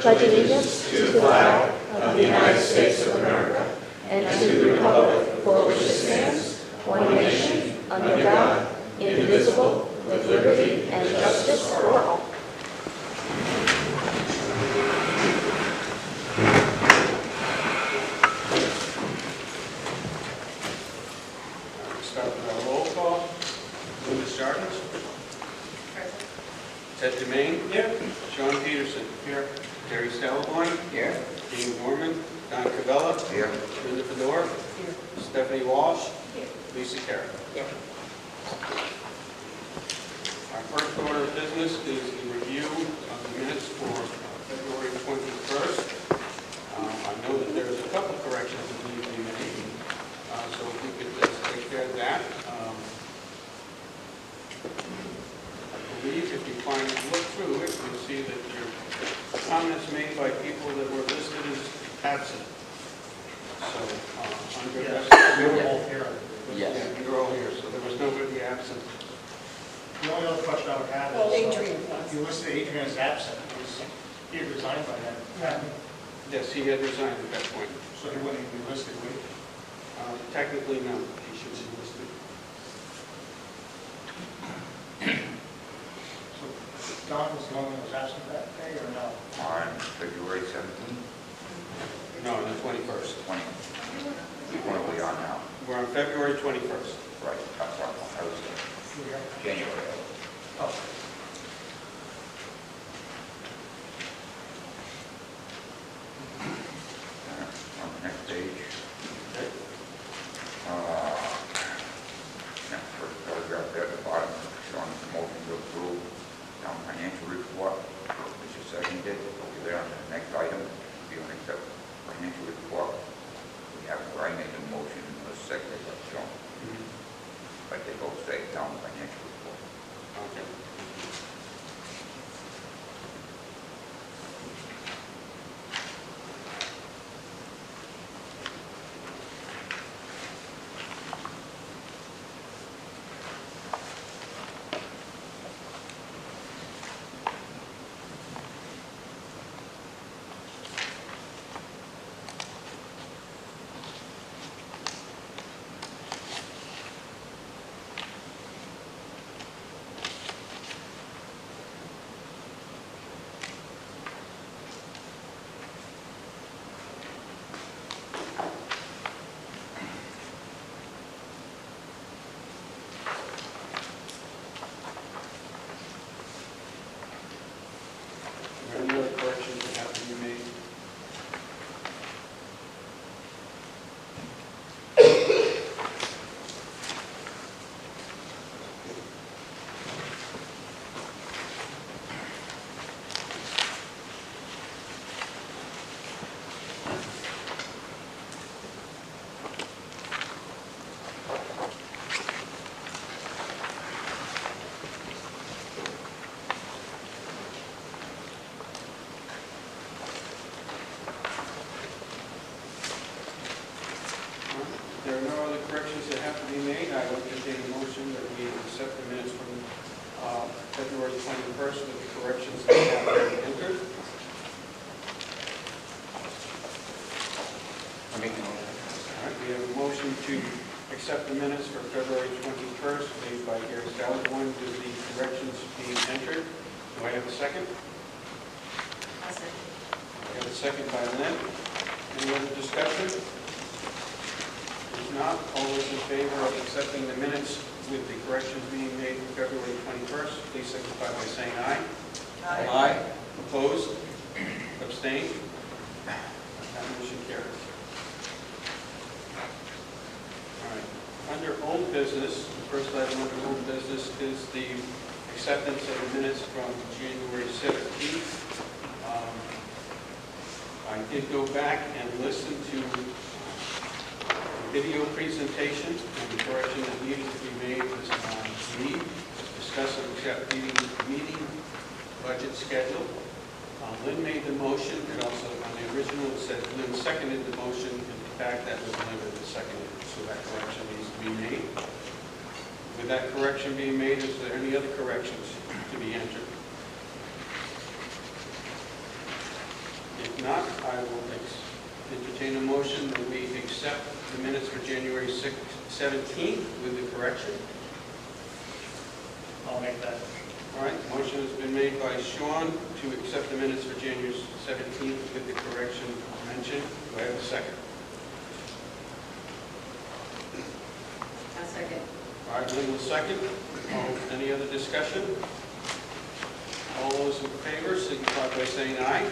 pledge allegiance to the flag of the United States of America and to the republic for which it stands, one nation, under God, indivisible, with liberty and justice for all. Start with our roll call. Linda Starkins. Present. Ted Demain. Here. Sean Peterson. Here. Terry Stalaborn. Here. Dean Gorman. Don Cavella. Here. Linda Fedor. Here. Stephanie Walsh. Here. Lisa Carey. Here. Our first order of business is the review of the minutes for February 21st. I know that there's a couple corrections that need to be made, so if we could just take care of that. I believe if you look through it, you'll see that there are comments made by people that were listed as absent. So, under that, We're all here. yes, yeah, you're all here, so there was nobody absent. The only other question I would have Well, is, Adrian was. you listed Adrian as absent. He had resigned by then. Yes, he had resigned at that point. So he wouldn't even be listed, would he? Technically, no, he should be listed. So Don was the only one who was absent that day, or no? On February 17th, No, the 21st. 20. What are we on now? We're on February 21st. Right, that's what I was January. Oh. On the next page, Okay. first paragraph there at the bottom, showing the motion to approve town financial report, which is seconded. Over there on the next item, we don't accept financial report. We have, where I made the motion, was seconded, but shown. But they both say town financial report. Okay. Are there any other corrections that have to be made? If there are no other corrections that have to be made, I will entertain a motion that we accept the minutes from February 21st with the corrections that have been entered. I make the motion. All right, we have a motion to accept the minutes for February 21st made by Gary Stalaborn with the corrections being entered. Do I have a second? I'll second. I have a second by Lynn. Any other discussion? If not, all those in favor of accepting the minutes with the corrections being made for February 21st, please signify by saying aye. Aye. Opposed? Abstained? That motion carries. All right. Under old business, the first item under old business is the acceptance of the minutes from January 17th. I did go back and listen to video presentation, and the correction that needed to be made was on me, discussing the meeting budget schedule. Lynn made the motion, and also on the original it said Lynn seconded the motion. In fact, that was Lynn that seconded it, so that correction needs to be made. With that correction being made, is there any other corrections to be entered? not, I will entertain a motion that we accept the minutes for January 17th with the correction. I'll make that. All right, motion has been made by Sean to accept the minutes for January 17th with the correction mentioned. Do I have a second? I'll second. All right, Lynn will second. Any other discussion? All those in favor signify by saying aye.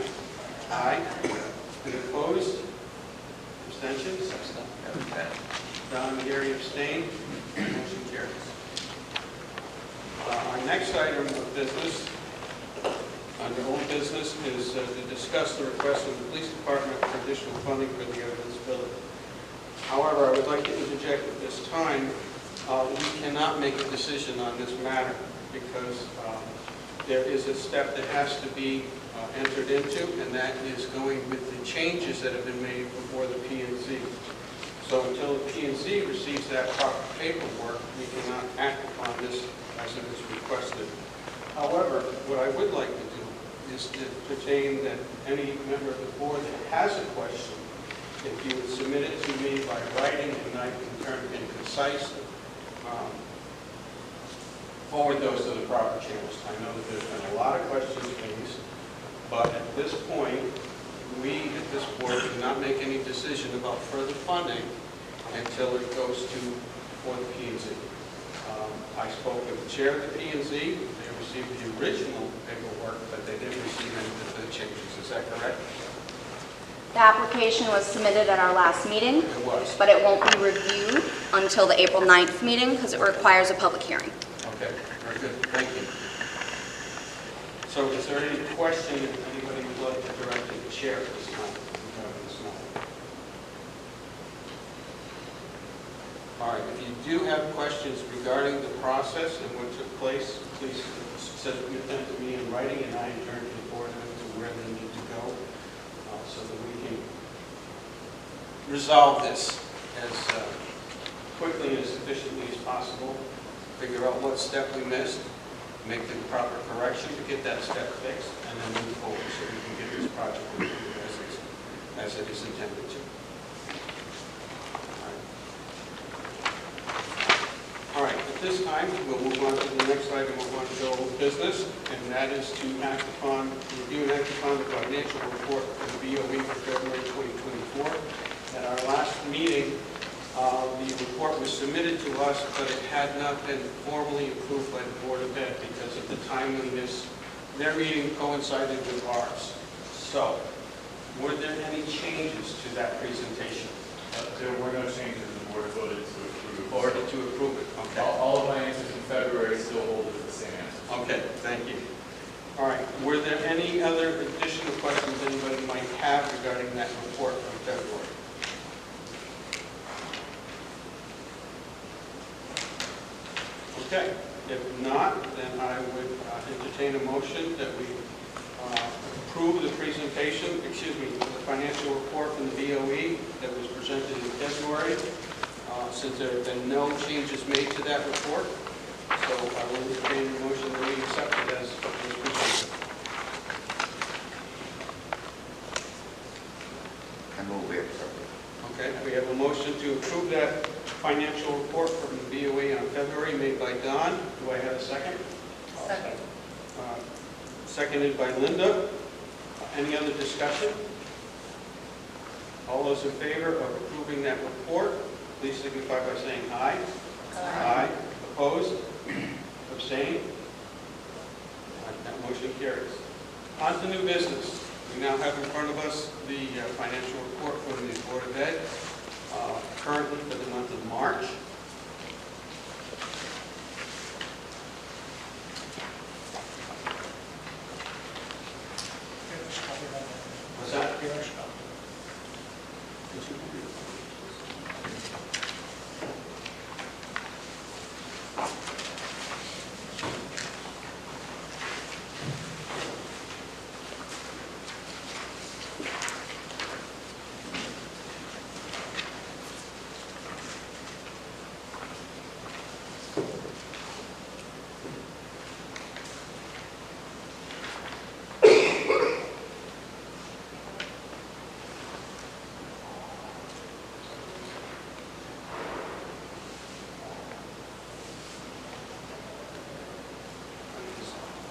Aye. Any opposed? Abstentions? Don and Gary abstain. Motion carries. Our next item of business, under old business, is to discuss the request of the police department for additional funding for the evidence building. However, I would like to interject at this time, we cannot make a decision on this matter because there is a step that has to be entered into, and that is going with the changes that have been made before the P&Z. So until the P&Z receives that proper paperwork, we cannot act upon this as it is requested. However, what I would like to do is to pertain that any member of the board that has a question, if you would submit it to me by writing, and I can turn it in concise, forward those to the proper channels. I know that there's been a lot of questions raised, but at this point, we at this board cannot make any decision about further funding until it goes to for the P&Z. I spoke with the chair of the P&Z. They received the original paperwork, but they didn't receive any of the changes. Is that correct? The application was submitted at our last meeting, It was. but it won't be reviewed until the April 9th meeting because it requires a public hearing. Okay, very good. Thank you. So is there any question that anybody would like to direct to the chair at this time regarding this matter? All right, if you do have questions regarding the process and what took place, please submit them to me in writing, and I in turn can forward them to where they need to go so that we can resolve this as quickly and as efficiently as possible, figure out what step we missed, make the proper correction to get that step fixed, and then move forward so we can get this project completed as it is intended to. All right, at this time, we'll move on to the next item of old business, and that is to review and act upon the financial report for the BOE for February 2024. At our last meeting, the report was submitted to us, but it had not been formally approved by the Board of Ed because of the timeliness. Their meeting coincided with ours. So, were there any changes to that presentation? There were no changes. The board voted to approve. Or to approve it? Okay. All of my answers in February still hold as the same answers. Okay, thank you. All right, were there any other additional questions anybody might have regarding that report from February? Okay, if not, then I would entertain a motion that we approve the presentation, the financial report from the BOE that was presented in February, since there have been no changes made to that report. So I will entertain a motion that we accept it as presented. I move we accept it. Okay, we have a motion to approve that financial report from the BOE on February made by Don. Do I have a second? Second. Seconded by Linda. Any other discussion? All those in favor of approving that report, please signify by saying aye. Aye. Opposed? Abstained? That motion carries. On to new business. We now have in front of us the financial report from the Board of Ed, currently for the month of March. What's that?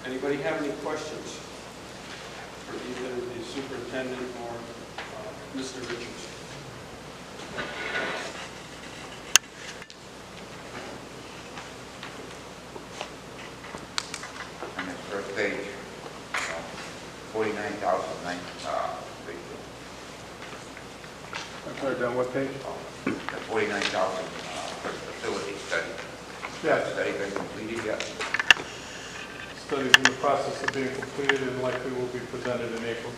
Anybody have any questions for either the superintendent or Mr. Richards? On this first page, 49,009, I'm sorry, down what page? the 49,000 for the facility study. Yes, Study been completed yet? study's in the process of being completed and likely will be presented in April.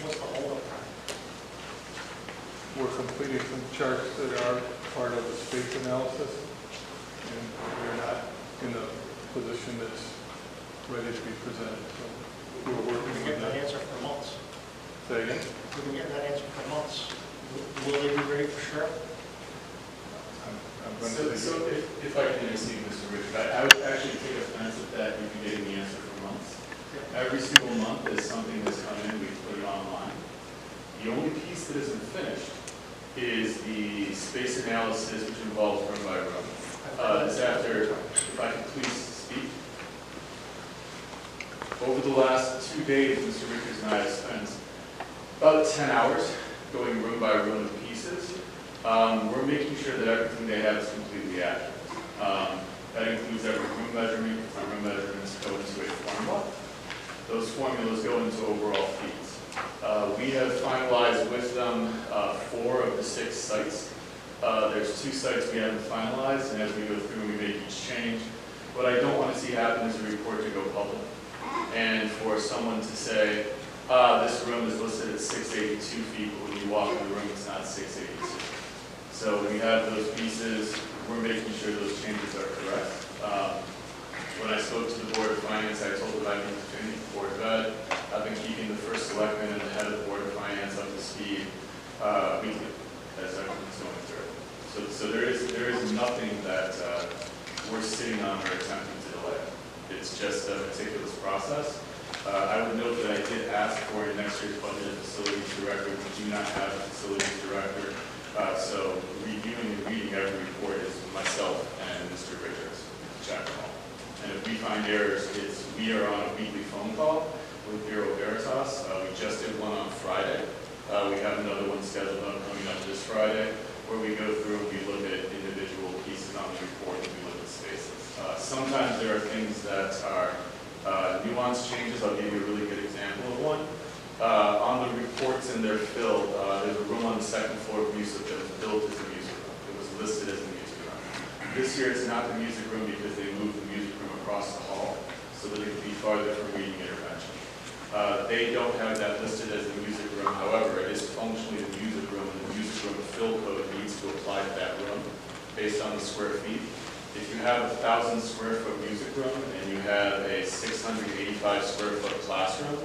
What's the holdup time? We're completing some charts that are part of the space analysis, and we're not in a position that's ready to be presented, so we're We've working been on getting that that. answer for months. Say again? We've been getting that answer for months. Will they be ready for sure? I'm going to So if I can intercede, Mr. Richard, I would actually take offense at that you've been getting the answer for months. Every single month is something that's come in, we put it online. The only piece that isn't finished is the space analysis, which involves room by room. This after, if I could please speak. Over the last 2 days, Mr. Richards and I have spent about 10 hours going room by room with pieces. We're making sure that everything they have is completely accurate. That includes every room measurement, because our room measurements go into a formula. Those formulas go into overall fees. We have finalized with them 4 of the 6 sites. There's 2 sites we haven't finalized, and as we go through, we make each change. What I don't want to see happen is a report to go public, and for someone to say, this room is listed at 682 feet, but when you walk in the room, it's not 682. So we have those pieces. We're making sure those changes are correct. When I spoke to the Board of Finance, I told them I'd be continuing the Board of Ed. I've been keeping the first selectman and the head of the Board of Finance up to speed weekly as everything's going through. So there is nothing that we're sitting on or attempting to delay. It's just a meticulous process. I would note that I did ask for in next year's budget a facilities director. We do not have a facilities director. So reviewing and reading every report is myself and Mr. Richards, Jack Hall. And if we find errors, we are on a weekly phone call with Bureau Veritas. We just did one on Friday. We have another one scheduled coming up this Friday, where we go through and we look at individual pieces on the report and we look at spaces. Sometimes there are things that are nuanced changes. I'll give you a really good example of one. On the reports in their fill, there's a room on the second floor of music that was built as a music room. It was listed as a music room. This year it's not the music room because they moved the music room across the hall so that it could be farther from reading intervention. They don't have that listed as a music room. However, it is functionally the music room, and the music room fill code needs to apply to that room based on the square feet. If you have a 1,000 square foot music room and you have a 685 square foot classroom,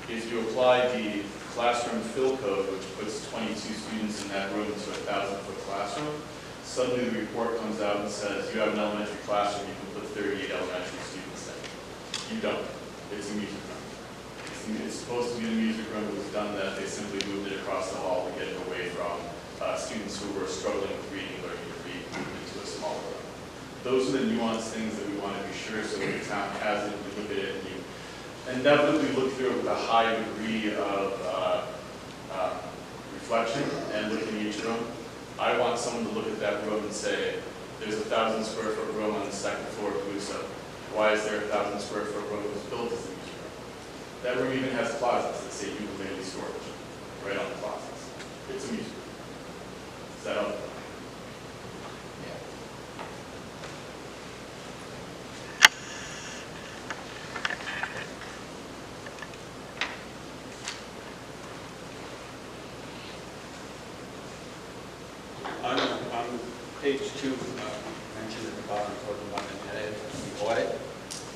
if you apply the classroom fill code, which puts 22 students in that room to a 1,000-foot classroom, suddenly the report comes out and says, you have an elementary classroom, you can put 38 elementary students in. You don't. It's a music room. It's supposed to be the music room. It was done that. They simply moved it across the hall to get it away from students who were struggling with reading, learning to read, moved into a smaller room. Those are the nuanced things that we want to be sure so when the town has it, we look at it and you inevitably look through it with a high degree of reflection and look in each room. I want someone to look at that room and say, there's a 1,000 square foot room on the second floor of Calusa. Why is there a 1,000 square foot room that was built as a music room? That room even has closets that say ukulele storage right on the closets. It's a music room. Is that up? On page 2, mentioned at the bottom, talking about the audit.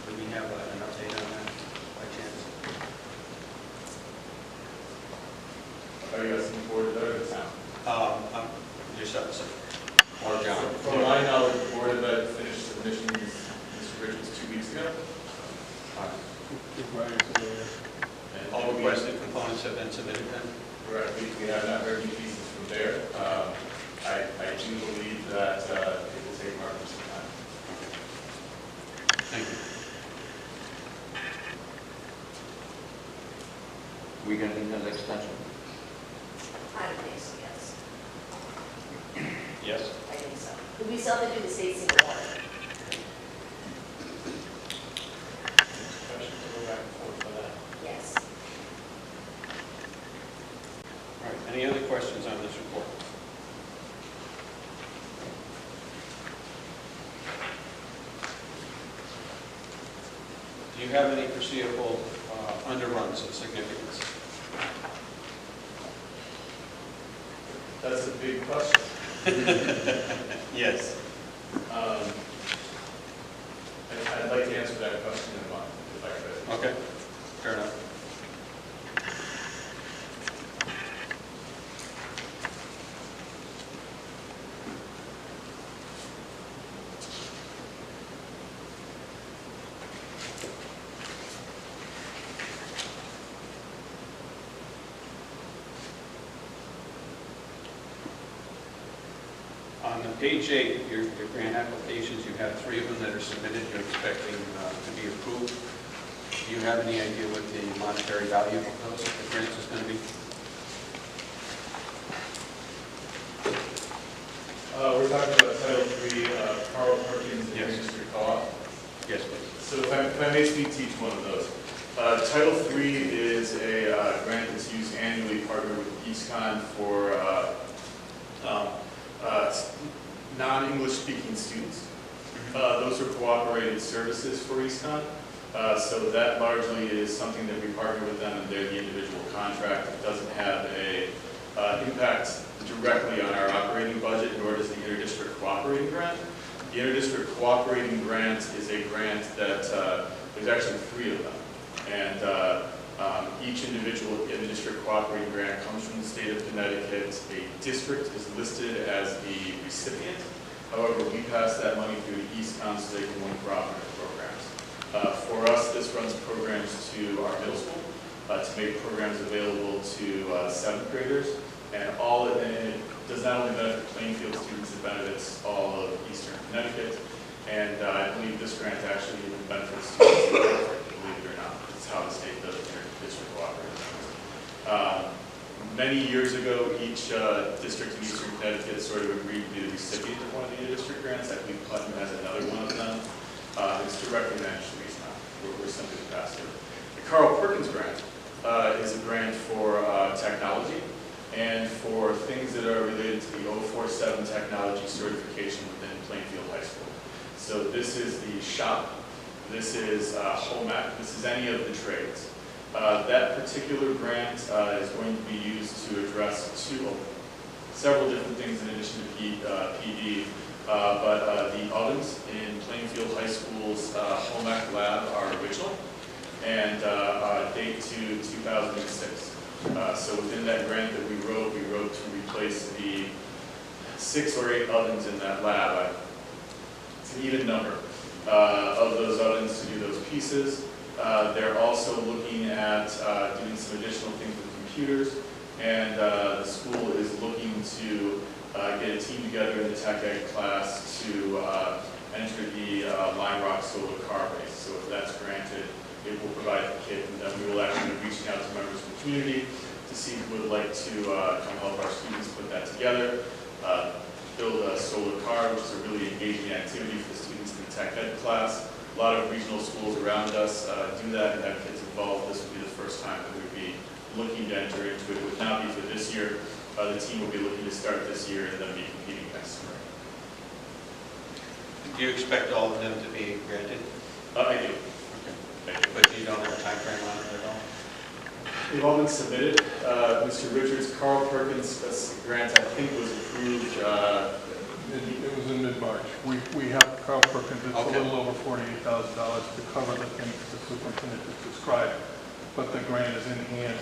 Do we have an update on that by chance? Are you asking for it or the town? I'm just or John. From my knowledge, the Board of Ed finished submissions, Mr. Richards, 2 weeks ago. And All requested components have been submitted then? Correct. We have not heard any pieces from there. I do believe that we going to need another extension? I don't think so, yes. Yes? I think so. But we still have to do the state single water. Discussion to go back and forth for that. Yes. All right, any other questions on this report? Do you have any foreseeable underruns of significance? That's a big question. Yes. I'd like to answer that question in a month, if I could. Okay, fair enough. On page 8 of your grant applications, you have 3 of them that are submitted. You're expecting to be approved. Do you have any idea what the monetary value of those grants is going to be? We're talking about Title III, Carl Perkins and Yes. Industry Co-op. Yes, please. So if I may speak to each one of those. Title III is a grant that's used annually, partnered with EastCon for non-English speaking students. Those are cooperated services for EastCon. So that largely is something that we partner with them, and they're the individual contract. It doesn't have a impact directly on our operating budget, nor does the interdistrict cooperating grant. The interdistrict cooperating grant is a grant that there's actually 3 of them, and each individual interdistrict cooperating grant comes from the state of Connecticut. A district is listed as the recipient. However, we pass that money through to EastCon so they can run cooperative programs. For us, this runs programs to our middle school to make programs available to 7th graders, and it does not only benefit Plainfield students, it benefits all of Eastern Connecticut, and I believe this grant actually even benefits students in Norfolk, believe it or not. It's how the state does interdistrict cooperative. Many years ago, each district in Eastern Connecticut sort of agreed to be the recipient of one of the interdistrict grants. I believe Putnam has another one of them. It's directly managed through EastCon. We're simply the pass-through. The Carl Perkins grant is a grant for technology and for things that are related to the 047 technology certification within Plainfield High School. So this is the shop, this is home ec, this is any of the trades. That particular grant is going to be used to address several different things in addition to PD, but the ovens in Plainfield High School's home ec lab are original and date to 2006. So within that grant that we wrote to replace the 6 or 8 ovens in that lab. It's an even number of those ovens to do those pieces. They're also looking at doing some additional things with computers, and the school is looking to get a team together in the tech ed class to enter the Line Rock Solar Car Race. So if that's granted, it will provide the kit, and then we will actually be reaching out to members of the community to see who would like to come help our students put that together, build a solar car, which is a really engaging activity for the students in the tech ed class. A lot of regional schools around us do that and have kids involved. This would be the first time that we'd be looking to enter into it. It would not be for this year. The team will be looking to start this year and then be competing next spring. Do you expect all of them to be granted? I do. Okay. But you don't have a time frame on it at all? They've all been submitted. Mr. Richards, Carl Perkins grant, I think, was approved. It was in mid-March. We have Carl Perkins, it's a little over $48,000 to cover the things the superintendent just described, but the grant is in hand,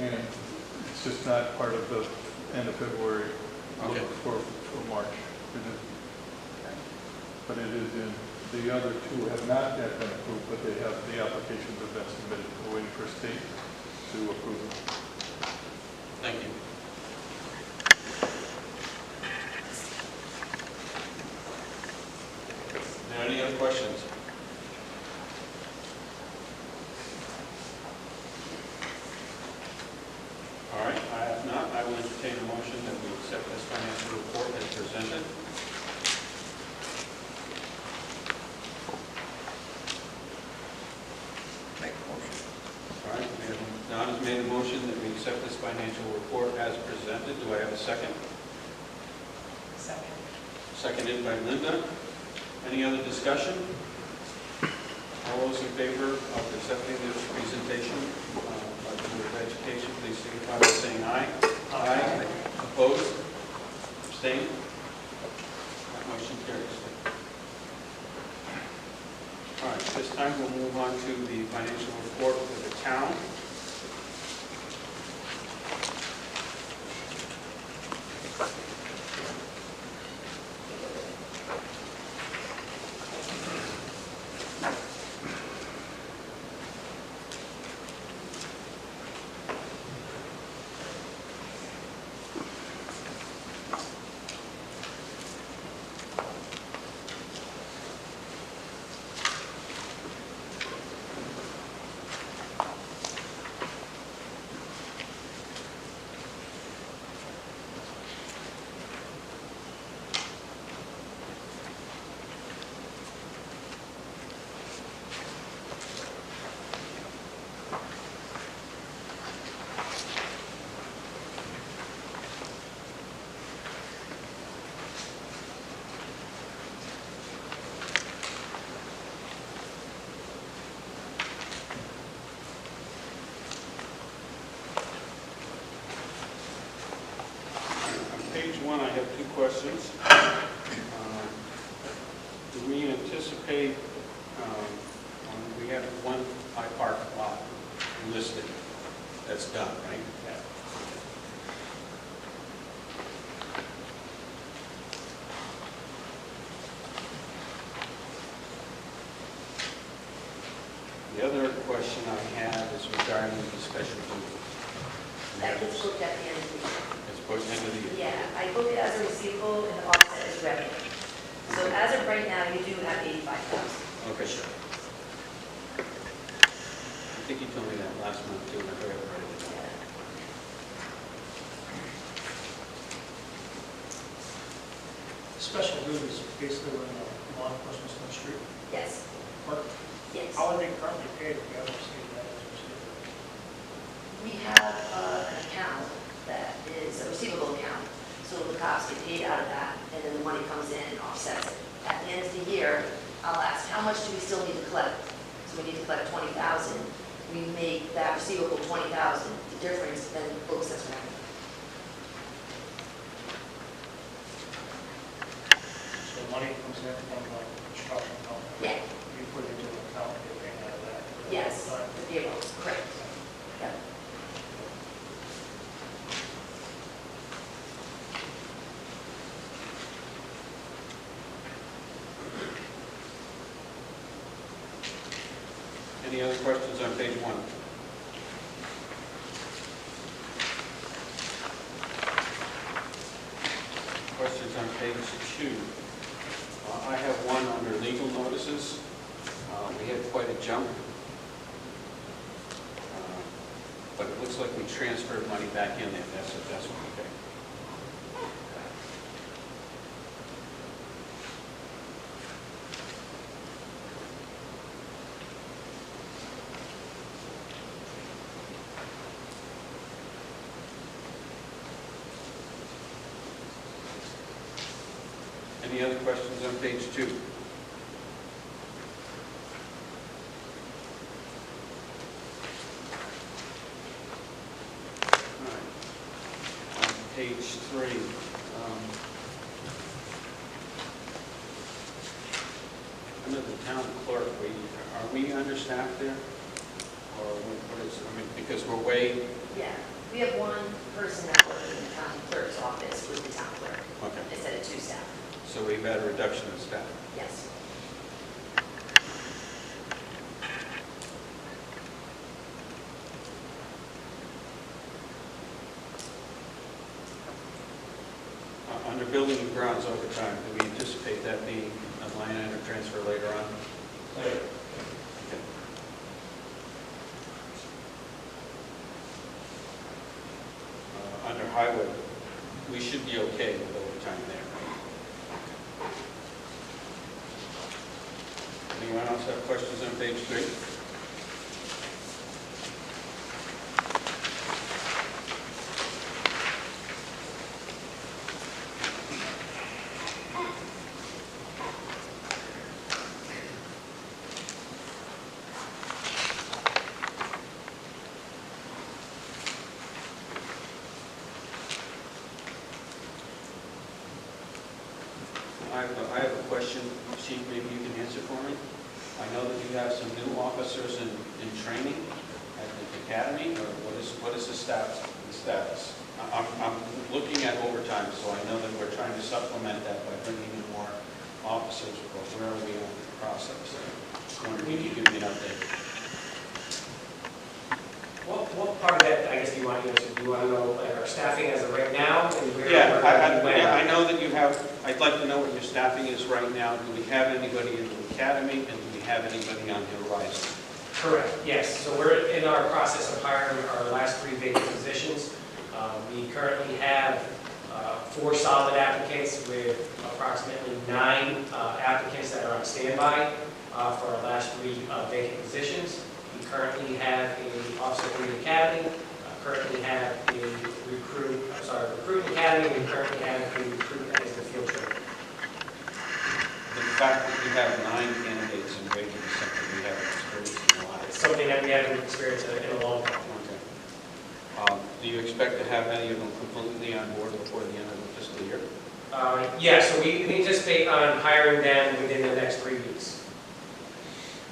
and it's just not part of the end of February for March. But it is in. The other 2 have not yet been approved, but the applications have been submitted. We're waiting for state to approve them. Thank you. Now, any other questions? financial report as presented. Do I have a second? Second. Seconded by Linda. Any other discussion? All those in favor of accepting this presentation by the Board of Education, please signify by saying aye. Aye. Opposed? Abstained? That motion carries. All right, this time we'll move on to the financial report for the town. Page one, I have two questions. Do we anticipate, we have one high park lot listed, that's done, right? Yeah. The other question I have is regarding the special duty. That gets booked at the end of the year. It's put into the year. Yeah, I book it as a receivable and the offset is revenue. So as of right now, you do have 85,000. Okay, sure. I think you told me that last month too, and I forgot to write it down. Yeah. Special duties basically when law enforcement on the street. Yes, What, yes. how are they currently paid if you haven't received that as a receivable? We have an account that is a receivable account, so the cops get paid out of that, and then the money comes in and offsets it. At the end of the year, I'll ask, how much do we still need to collect? So we need to collect 20,000. We make that receivable 20,000. The difference then books as revenue. So money comes in from like construction company. Yeah. You put it into an account and you're paying out of that. Yes, the vehicles, correct. Yep. Any other questions on page one? Questions on page two? I have one under legal notices. We had quite a jump. But it looks like we transferred money back in there. That's okay. Any other questions on page two? All right. On page three, under the town clerk, are we understaffed there? Or what is, I mean, because we're way, Yeah, we have one person that works in the town clerk's office with the town clerk, okay, instead of two staff. so we've had a reduction in staff. Yes. Under building and grounds overtime, do we anticipate that being a line item transfer later on? Okay. Under highway, we should be okay with overtime there. Anyone else have questions on page three? I have a question, Chief, maybe you can answer for me. I know that you have some new officers in training at the academy, or what is the status? I'm looking at overtime, so I know that we're trying to supplement that by bringing in more officers, but where are we on the process? Just wondering if you could give me an update. What part of that, I guess, do you want to answer? Do you want to know, like, our staffing as of right now? And where I know that you have, I'd like to know what your staffing is right now. Do we have anybody in the academy, and do we have anybody on the horizon? Correct, yes. So we're in our process of hiring our last 3 vacant positions. We currently have 4 solid applicants with approximately 9 applicants that are on standby for our last 3 vacant positions. We currently have an officer in the academy, currently have a recruit academy, we currently have a recruit that is in field training. The fact that we have 9 candidates in vacant is something we haven't experienced in a while. It's something that we haven't experienced in a long time. Okay. Do you expect to have any of them completely on board before the end of the fiscal year? Yeah, so we anticipate on hiring them within the next 3 weeks,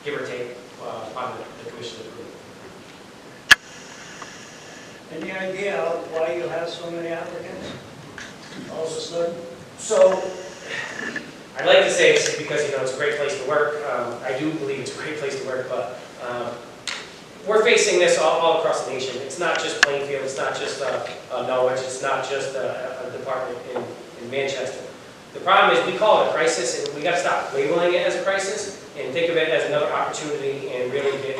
give or take, upon the commission approval. Any idea why you have so many applicants all of a sudden? So, I'd like to say it's because, it's a great place to work. I do believe it's a great place to work, but we're facing this all across the nation. It's not just Plainfield, it's not just Norwich, it's not just a department in Manchester. The problem is we call it a crisis, and we got to stop labeling it as a crisis and think of it as another opportunity and really get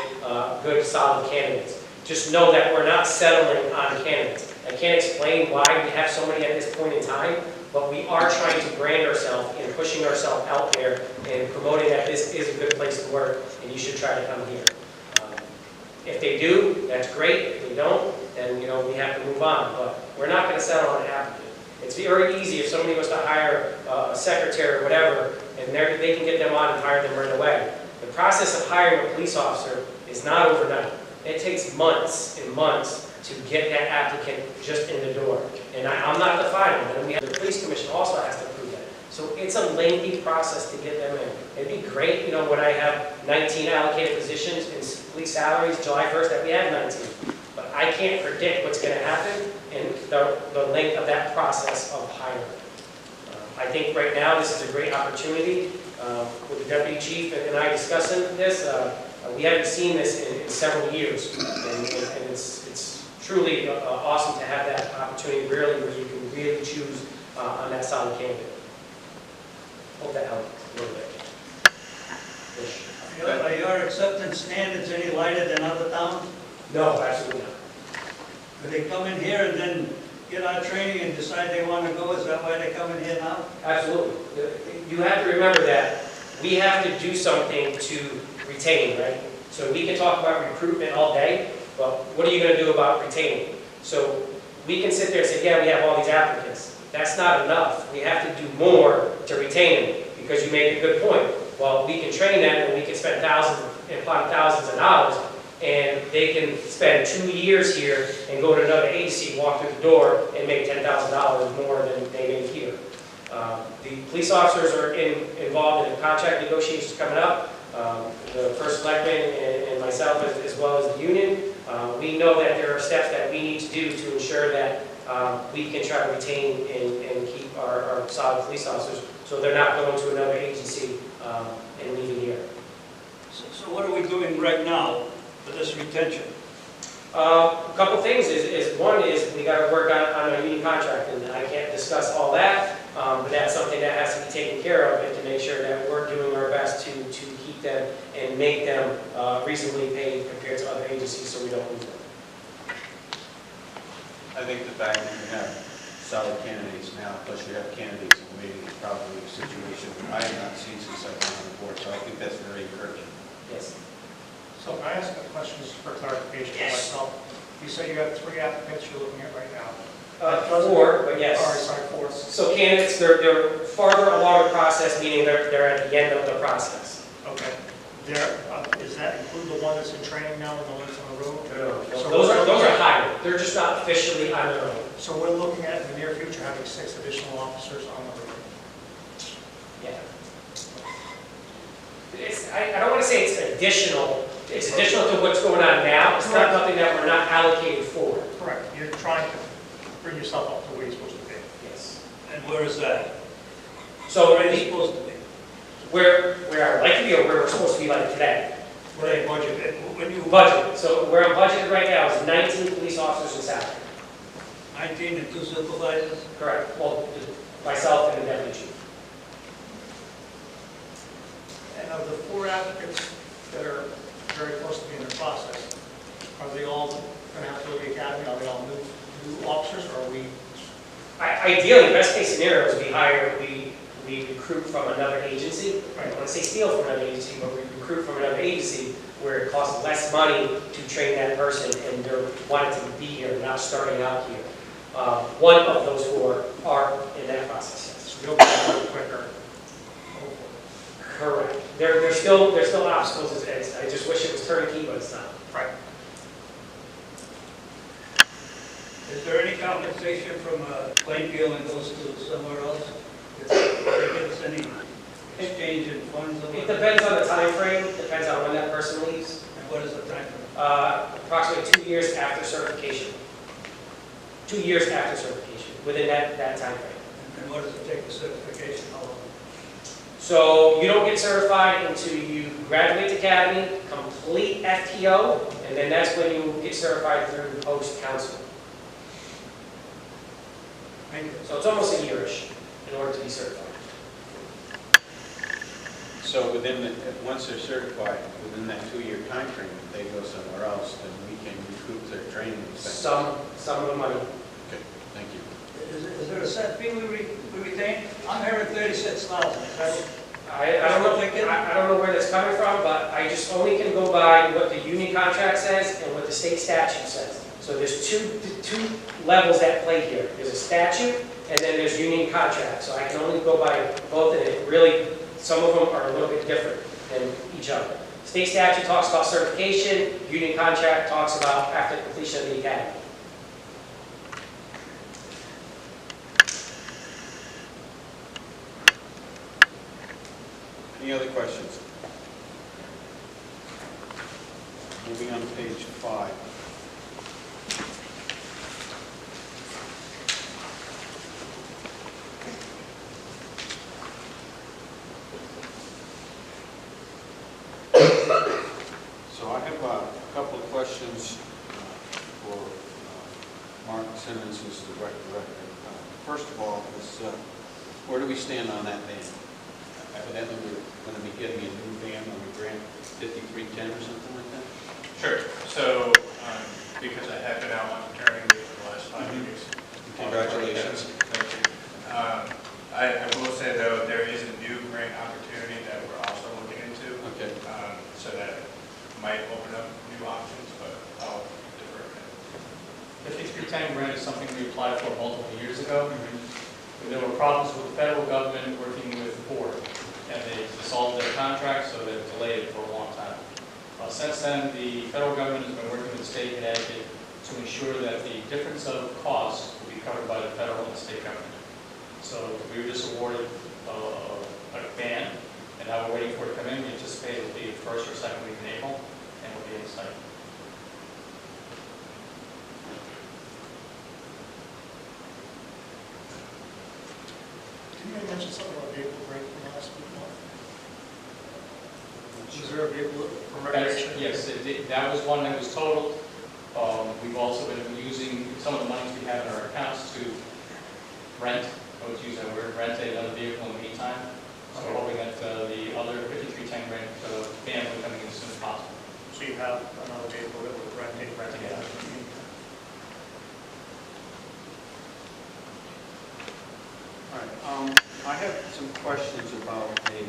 good, solid candidates. Just know that we're not settling on candidates. I can't explain why we have so many at this point in time, but we are trying to brand ourselves and pushing ourselves out there and promoting that this is a good place to work and you should try to come here. If they do, that's great. If they don't, then we have to move on. But we're not going to settle on an applicant. It's very easy if somebody was to hire a secretary or whatever, and they can get them on and hire them right away. The process of hiring a police officer is not overnight. It takes months and months to get that applicant just in the door. And I'm not the final, and the police commission also has to approve that. So it's a lengthy process to get them in. It'd be great, when I have 19 allocated positions in police salaries July 1st that we have 19. But I can't predict what's going to happen and the length of that process of hiring. I think right now this is a great opportunity with the deputy chief and I discussing this. We haven't seen this in several years, and it's truly awesome to have that opportunity really where you can really choose on that solid candidate. Hope that helped a little bit. Are your acceptance standards any lighter than other towns? No, absolutely not. Do they come in here and then get our training and decide they want to go? Is that why they come in here now? Absolutely. You have to remember that we have to do something to retain, right? So we can talk about recruitment all day, but what are you going to do about retaining? So we can sit there and say, yeah, we have all these applicants. That's not enough. We have to do more to retain them, because you make a good point. Well, we can train them and we can spend thousands of dollars, and they can spend 2 years here and go to another agency, walk through the door, and make $10,000 more than they make here. The police officers are involved in the contract negotiations coming up. The first selectman and myself, as well as the union, we know that there are steps that we need to do to ensure that we can try to retain and keep our solid police officers so they're not going to another agency and leaving here. So what are we doing right now for this retention? A couple things is one is we got to work on a union contract, and I can't discuss all that, but that's something that has to be taken care of and to make sure that we're doing our best to keep them and make them reasonably paid compared to other agencies so we don't lose them. I think the fact that you have solid candidates now, plus you have candidates in waiting, is probably a situation that I have not seen since I've been on the board, so I think that's very encouraging. Yes. So can I ask a question just for clarification for Yes. myself? You say you have 3 applicants you're looking at right now. 4, but yes. Sorry, 4. So candidates, they're farther along the process, meaning they're at the end of the process. Okay. Does that include the one that's in training now and the one that's on the road? So those are hired. They're just not officially on their own. So we're looking at in the near future having 6 additional officers on the road. Yeah. I don't want to say it's additional. It's additional to what's going on now. It's not nothing that we're not allocated for. Correct. You're trying to bring yourself up to where you're supposed to be. Yes. And where is that? So Where are you supposed to be? where I'd like to be or where we're supposed to be like today. Where they budget, when you Budget. So where I'm budgeted right now is 19 police officers and salary. 19 and 2 supervisors? Correct. Well, myself and the deputy chief. And of the 4 applicants that are very close to being in the process, are they all going to have to go to the academy? Are they all new officers, or are we? Ideally, best case scenario is we recruit from another agency. I don't want to say steal from another agency, but we recruit from another agency where it costs less money to train that person and they're wanting to be here, not starting out here. One of those 4 are in that process, yes. So they'll be a little quicker. Correct. There's still obstacles. I just wish it was turnkey, but it's not. Right. Is there any compensation from Plainfield and goes to somewhere else? Did they give us any exchange in funds? It depends on the time frame. Depends on when that person leaves. And what is the time frame? Approximately 2 years after certification. 2 years after certification, within that time frame. And what does it take for certification? How long? So you don't get certified until you graduate the academy, complete FTO, and then that's when you get certified through post counseling. Thank you. So it's almost a yearish in order to be certified. So once they're certified, within that 2-year time frame, if they go somewhere else, then we can recoup their training expenses. Some of the money. Okay, thank you. Is there a set fee we retain? I'm hearing 36,000. I don't know where that's coming from, but I just only can go by what the union contract says and what the state statute says. So there's two levels at play here. There's a statute and then there's union contract. So I can only go by both, and it really, some of them are a little bit different than each other. State statute talks about certification, union contract talks about after completion of the academy. Any other questions? Moving on to page 5. So I have a couple of questions for Mark Simmons, who's the rec director. First of all, where do we stand on that van? Evidently, we're going to be getting a new van on the grant 5310 or something like that? Sure. So, because I have been out on maternity leave for the last 5 weeks. Congratulations. Thank you. I will say, though, there is a new grant opportunity that we're also looking into. Okay. So that might open up new options, but I'll defer to The 5310 grant is something we applied for multiple years ago. There were problems with the federal government working with the board, and they dissolved their contract, so they've delayed it for a long time. Since then, the federal government has been working with the state of Connecticut to ensure that the difference of costs will be covered by the federal and state government. So we were just awarded a van, and now we're waiting for it to come in. We anticipate it will be the first or second week in April, and we'll be in site. Didn't you mention something about vehicle break from last week? Is there a vehicle for recreation? Yes, that was one that was totaled. We've also been using some of the monies we have in our accounts to rent, I would use that word, rent another vehicle in the meantime. So we're hoping that the other 5310 grant van will come in as soon as possible. So you have another vehicle that we're renting Yeah. out. All right. I have some questions about a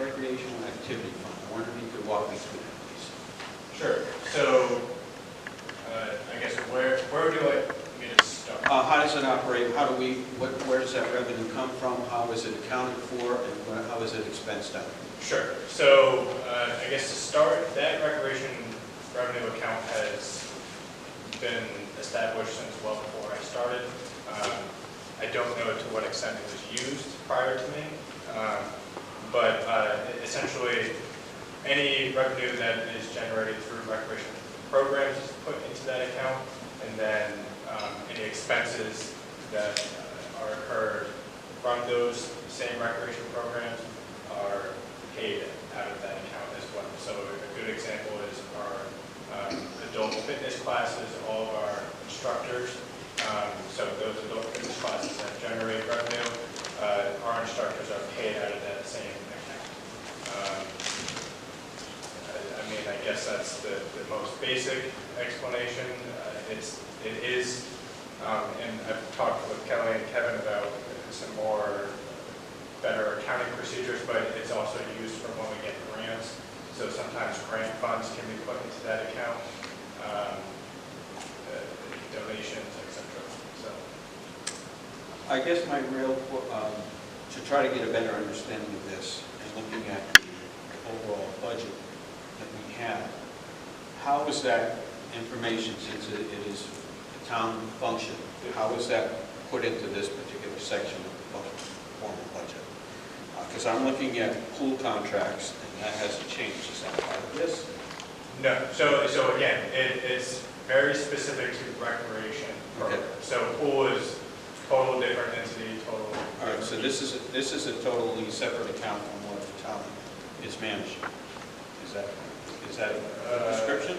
recreational activity fund. I wonder if you could walk me through that, please. Sure. So, I guess where do I get to start? How does it operate? Where does that revenue come from? How is it accounted for, and how is it expensed out? Sure. So, I guess to start, that recreation revenue account has been established since well before I started. I don't know to what extent it was used prior to me, but essentially, any revenue that is generated through recreation programs is put into that account, and then any expenses that are incurred from those same recreation programs are paid out of that account as well. So a good example is our adult fitness classes, all of our instructors. So those adult fitness classes that generate revenue, our instructors are paid out of that same account. I mean, I guess that's the most basic explanation. It is, and I've talked with Kelly and Kevin about some more better accounting procedures, but it's also used for when we get grants. So sometimes grant funds can be put into that account, donations, etc. So I guess my real, to try to get a better understanding of this, and looking at the overall budget that we have, how is that information, since it is a town function, how is that put into this particular section of the budget, formal budget? Because I'm looking at pool contracts, and that hasn't changed. Is that part of this? no, so again, it's very specific to recreation program. So pool is total different entity, total. All right, so this is a totally separate account from what the town is managing. Is that a description?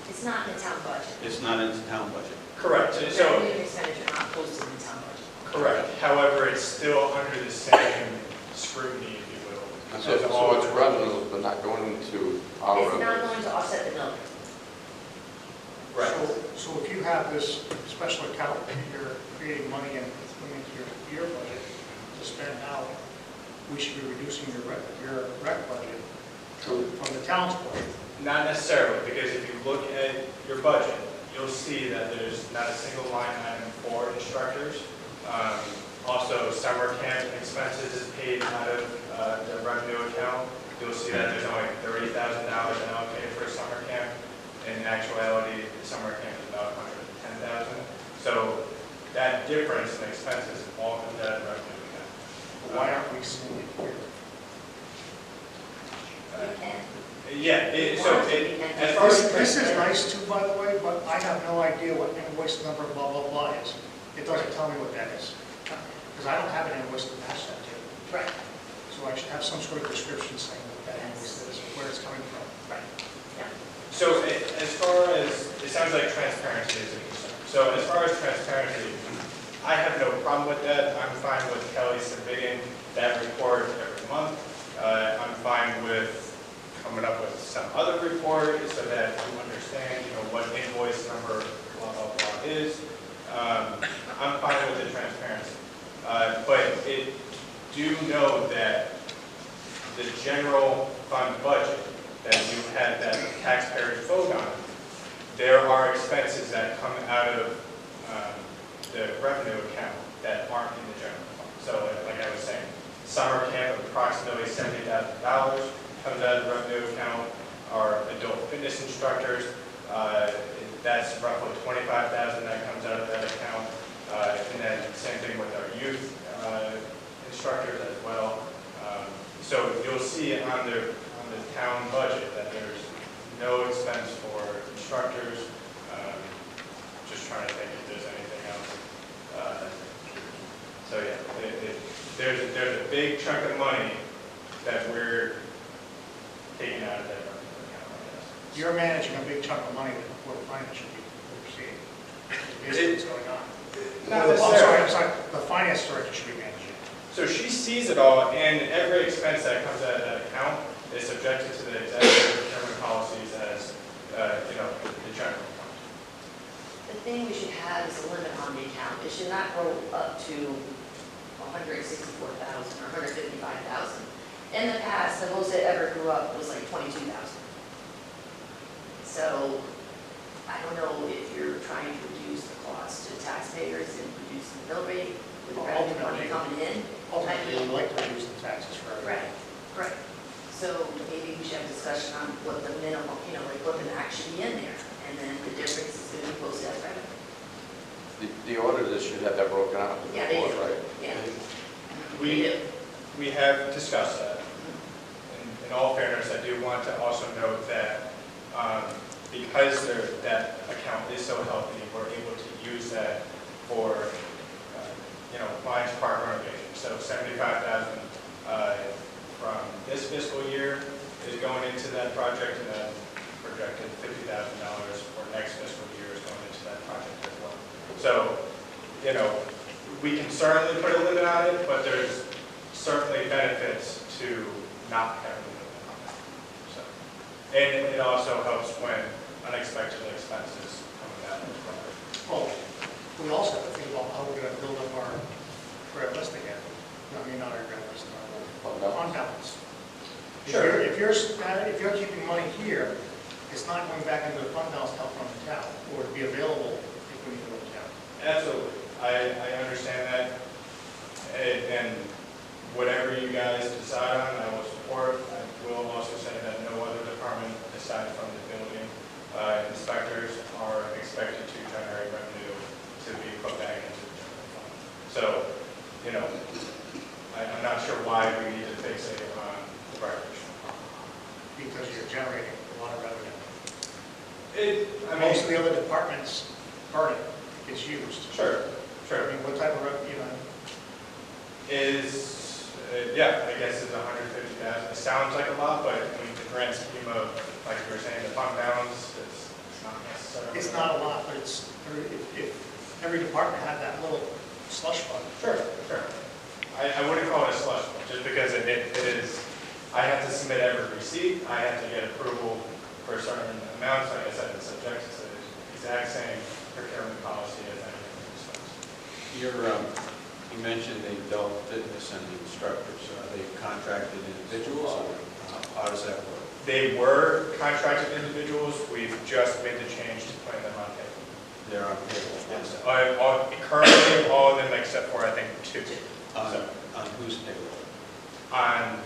It's not in the town budget. It's not in the town budget. Correct. So Revenue and expenditure are not posted in the town budget. correct. However, it's still under the same scrutiny, if you will. So it's revenue, but not going into our It's not revenue. going to offset the mill. Right. So if you have this special account that you're creating money and putting into your budget to spend now, we should be reducing your rec budget from the town's budget. Not necessarily, because if you look at your budget, you'll see that there's not a single line item for instructors. Also, summer camp expenses is paid out of the revenue account. You'll see that there's only $30,000 allocated for summer camp. In actuality, the summer camp is about $110,000. So that difference in expenses all comes out of the revenue account. Why aren't we seeing it here? You can. Yeah, as far as This is nice too, by the way, but I have no idea what invoice number blah, blah, blah is. It doesn't tell me what that is. Because I don't have an invoice to match that to. Right. So I should have some sort of description saying what that invoice is, where it's coming from. Right. Yeah. So as far as, it sounds like transparency is a concern. So as far as transparency, I have no problem with that. I'm fine with Kelly submitting that report every month. I'm fine with coming up with some other report so that you understand, what invoice number blah, blah, blah is. I'm fine with the transparency. But do know that the general fund budget that you had that taxpayers vote on, there are expenses that come out of the revenue account that aren't in the general fund. So like I was saying, summer camp of approximately $70,000 comes out of the revenue account. Our adult fitness instructors, that's roughly $25,000 that comes out of that account. And then same thing with our youth instructors as well. So you'll see on the town budget that there's no expense for instructors. Just trying to think if there's anything else. So yeah, there's a big chunk of money that we're taking out of that revenue account, I guess. You're managing a big chunk of money that the Board of Finance should be overseeing. Basically what's going on. Not I'm sorry, the finance director should be managing. So she sees it all, and every expense that comes out of that account is subjected to the executive procurement policies as, the general fund. The thing we should have is a limit on the account. It should not go up to $164,000 or $155,000. In the past, the most it ever grew up was like $22,000. So I don't know if you're trying to reduce the cost to taxpayers and reduce the mill rate with the revenue money coming in. Ultimately, we'd like to reduce the taxes for everybody. Right. So maybe we should have a discussion on what the minimum, like what the max should be in there. And then the difference is going to be posted as revenue. The auditors should have that broken out in the Yeah, they report, do. right? Yeah. We have discussed that. In all fairness, I do want to also note that because that account is so healthy, we're able to use that for, Lions Park renovation. So 75,000 from this fiscal year is going into that project, and then projected $50,000 for next fiscal year is going into that project as well. So, we can certainly put a limit on it, but there's certainly benefits to not having a limit on it. So, and it also helps when unexpected expenses come down as well. Well, we also have to think about how we're going to build up our grant list again. I mean, not our grant list, our fund balance. Sure. If you're keeping money here, it's not going back into the fund balance to help from the town, or to be available if we need to go to town. Absolutely. I understand that. And whatever you guys decide on, I will support. I will also say that no other department, aside from the building inspectors, are expected to generate revenue to be put back into the general fund. So, I'm not sure why we need to fixate on the recreation. Because you're generating a lot of revenue. Most of the other departments burn it, it's used. Sure. I mean, what type of revenue, I guess it's 150,000. It sounds like a lot, but in the grand scheme of, like you were saying, the fund balance, it's not necessarily. it's not a lot, but if every department had that little slush fund. Sure. I wouldn't call it a slush fund, just because it is, I have to submit every receipt, I have to get approval for certain amounts. Like I said, it's subject to the exact same procurement policy as anything. You mentioned the adult fitness and instructors. Are they contracted individuals, or how does that work? They were contracted individuals. We've just made the change to putting them on payroll. They're on payroll. Yes. Currently, all of them except for, I think, 2. On whose payroll? On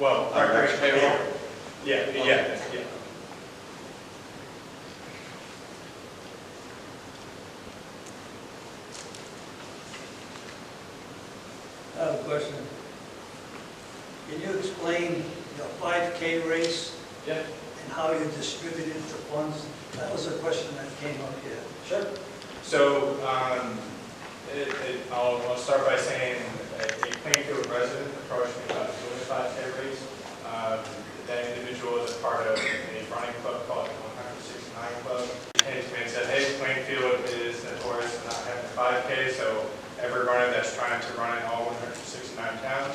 On recreation payroll? Yeah. I have a question. Can you explain the 5K race? Yeah. And how you distributed the funds? That was a question that came up here. Sure. So, I'll start by saying a Plainfield resident approached me about doing a 5K race. That individual is a part of a running club called the 169 Club. He came to me and said, hey, Plainfield is notorious for not having a 5K, so every runner that's trying to run in all 169 towns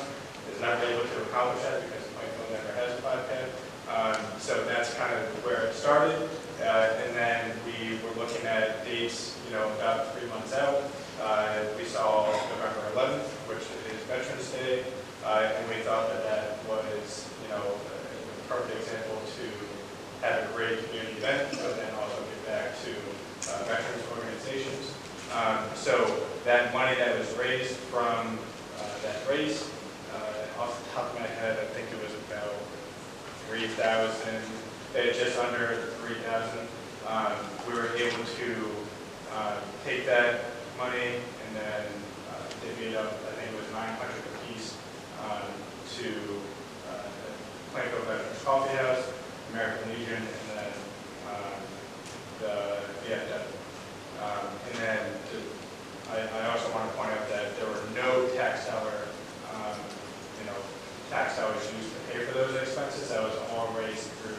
is not able to accomplish that because Plainfield never has a 5K. So that's kind of where it started. And then we were looking at dates, about 3 months out. We saw November 11th, which is Veterans Day, and we thought that was, a perfect example to have a great community event, but then also give back to veterans organizations. So that money that was raised from that race, off the top of my head, I think it was about 3,000, just under 3,000. We were able to take that money and then divvy it up, I think it was 900 apiece, to Plainfield Veterans Coffee House, American Legion, and then the VFW. And then I also want to point out that there were no tax dollars used to pay for those expenses. That was all raised through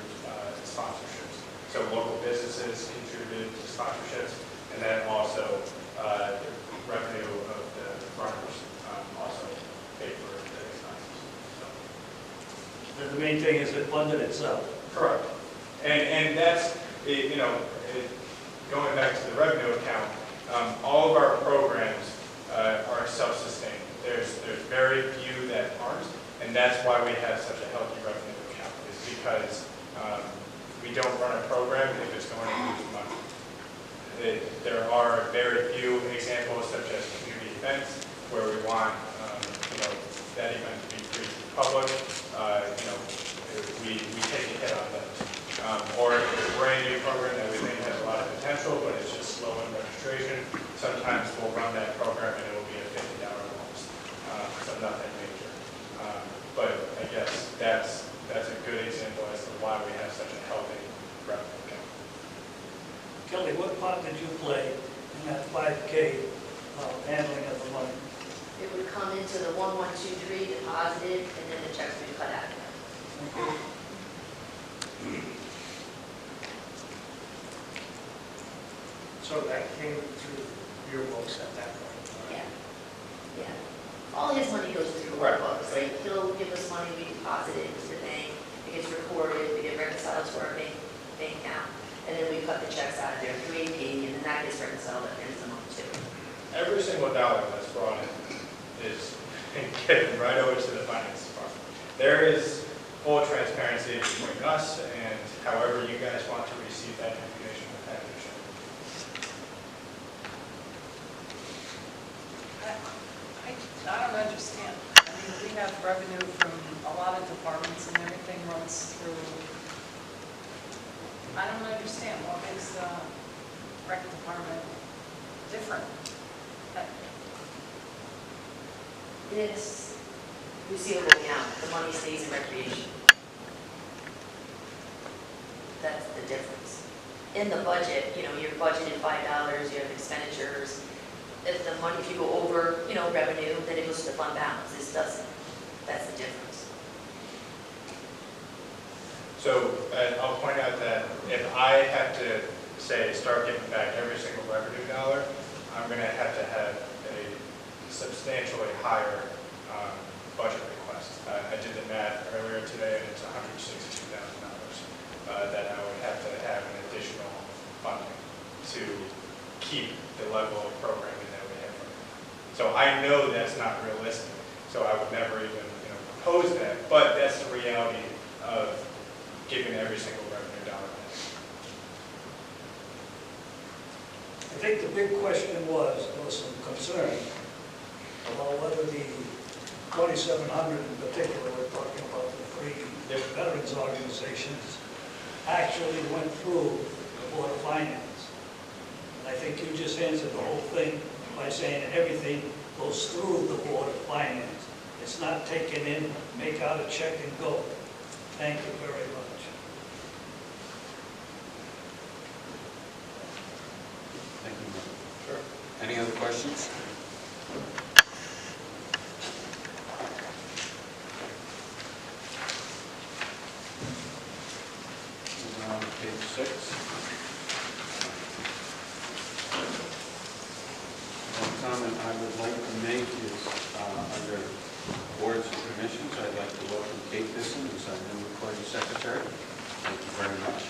sponsorships. So local businesses contributed to sponsorships, and then also the revenue of the runners also paid for the expenses. So. The main thing is it funded itself. Correct. And that's, going back to the revenue account, all of our programs are self-sustaining. There's very few that aren't, and that's why we have such a healthy revenue account, is because we don't run a program if it's going to lose money. There are very few examples, such as community events, where we want that event to be free to the public. We take a hit on those. Or if it's a brand new program that we think has a lot of potential, but it's just slow in registration, sometimes run that program and it will be a $50 loss. So nothing major. But I guess that's a good example as to why we have such a healthy revenue account. Kelly, what part did you play in that 5K handling of the money? It would come into the 1123 deposited, and then the checks would be cut out. So that came through your books at that point? Yeah, yeah. All his money goes through our books. Like, he'll give us money, we deposit it into the bank, it gets recorded, we get reconciled to our bank account, and then we cut the checks out of there through AP, and then that gets reconciled at the end of the month too. Every single dollar that's brought in is given right over to the finance department. There is full transparency between us and however you guys want to receive that information with that information. I don't understand. I mean, we have revenue from a lot of departments and everything runs through. I don't understand what makes the rec department different. It's receivable account, the money stays in recreation. That's the difference. In the budget, you know, you're budgeted $5, you have expenditures. If the money, if you go over, you know, revenue, then it goes to the fund balance. This doesn't. That's the difference. So I'll point out that if I have to say start giving back every single revenue dollar, I'm going to have a substantially higher budget request. I did the math earlier today, and it's $162,000 that I would have to have an additional funding to keep the level of programming that we have. So I know that's not realistic. So I would never even propose that. But that's the reality of giving every single revenue dollar back. I think the big question was, there was some concern about whether the 2,700 in particular, we're talking about the three veterans organizations, actually went through the Board of Finance. And I think you just answered the whole thing by saying everything goes through the Board of Finance. It's not taken in, make out a check and go. Thank you very much. Thank you, Mike. Sure. Any other questions? Moving on to page 6. One comment I would like to make is under boards and commissions, I'd like to welcome Kate Bisson as our new recording secretary. Thank you very much.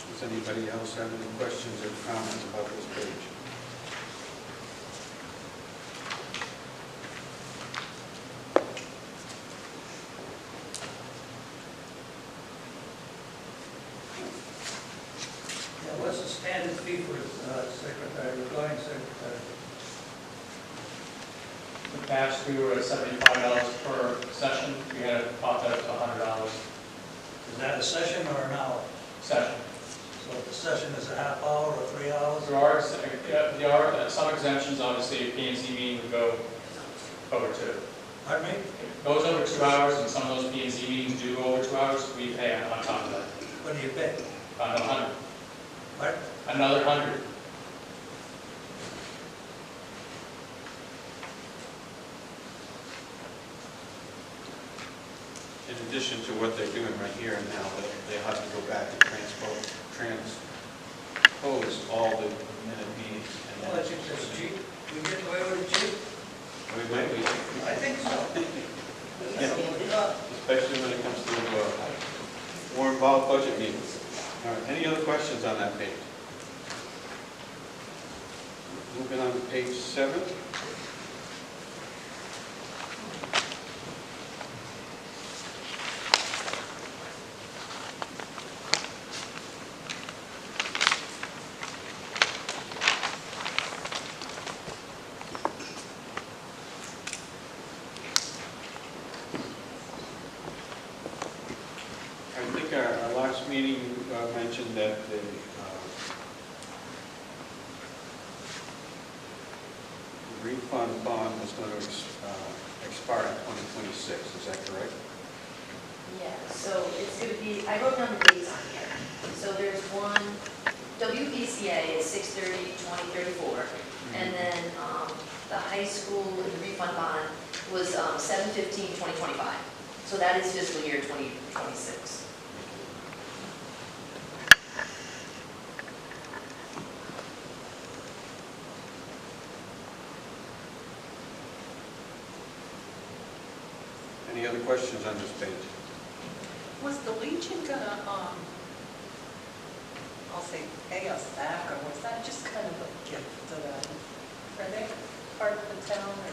Does anybody else have any questions or comments about this page? Yeah, what's the standard fee for secretary, recording secretary? In the past, we were at $75 per session. We had it popped up to $100 Is that a session or an hour? session. So if the session is a half hour or 3 hours? There are some exemptions. Obviously, a P&Z meeting would go over 2. Pardon me? It goes over 2 hours, and some of those P&Z meetings do go over 2 hours. We pay on top of that. What do you pay? Another 100. What? Another 100. In addition to what they're doing right here and now, they have to go back and transpose all the minute meetings. Well, that's just cheap. We get away with it cheap? We might be, I think so. especially when it comes to more involved budget meetings. All right, any other questions on that page? Moving on to page 7. meeting, you mentioned that the refund bond was going to expire in 2026, is that correct? Yeah, so it's going to be, I wrote down the dates on here. So there's one, WPCA is 6/30/2034, and then the high school refund bond was 7/15/2025. So that is fiscal year 2026. Any other questions on this page? Was the Legion gonna, I'll say, pay us back, or was that just kind of a gift to them? Are they part of the town, or?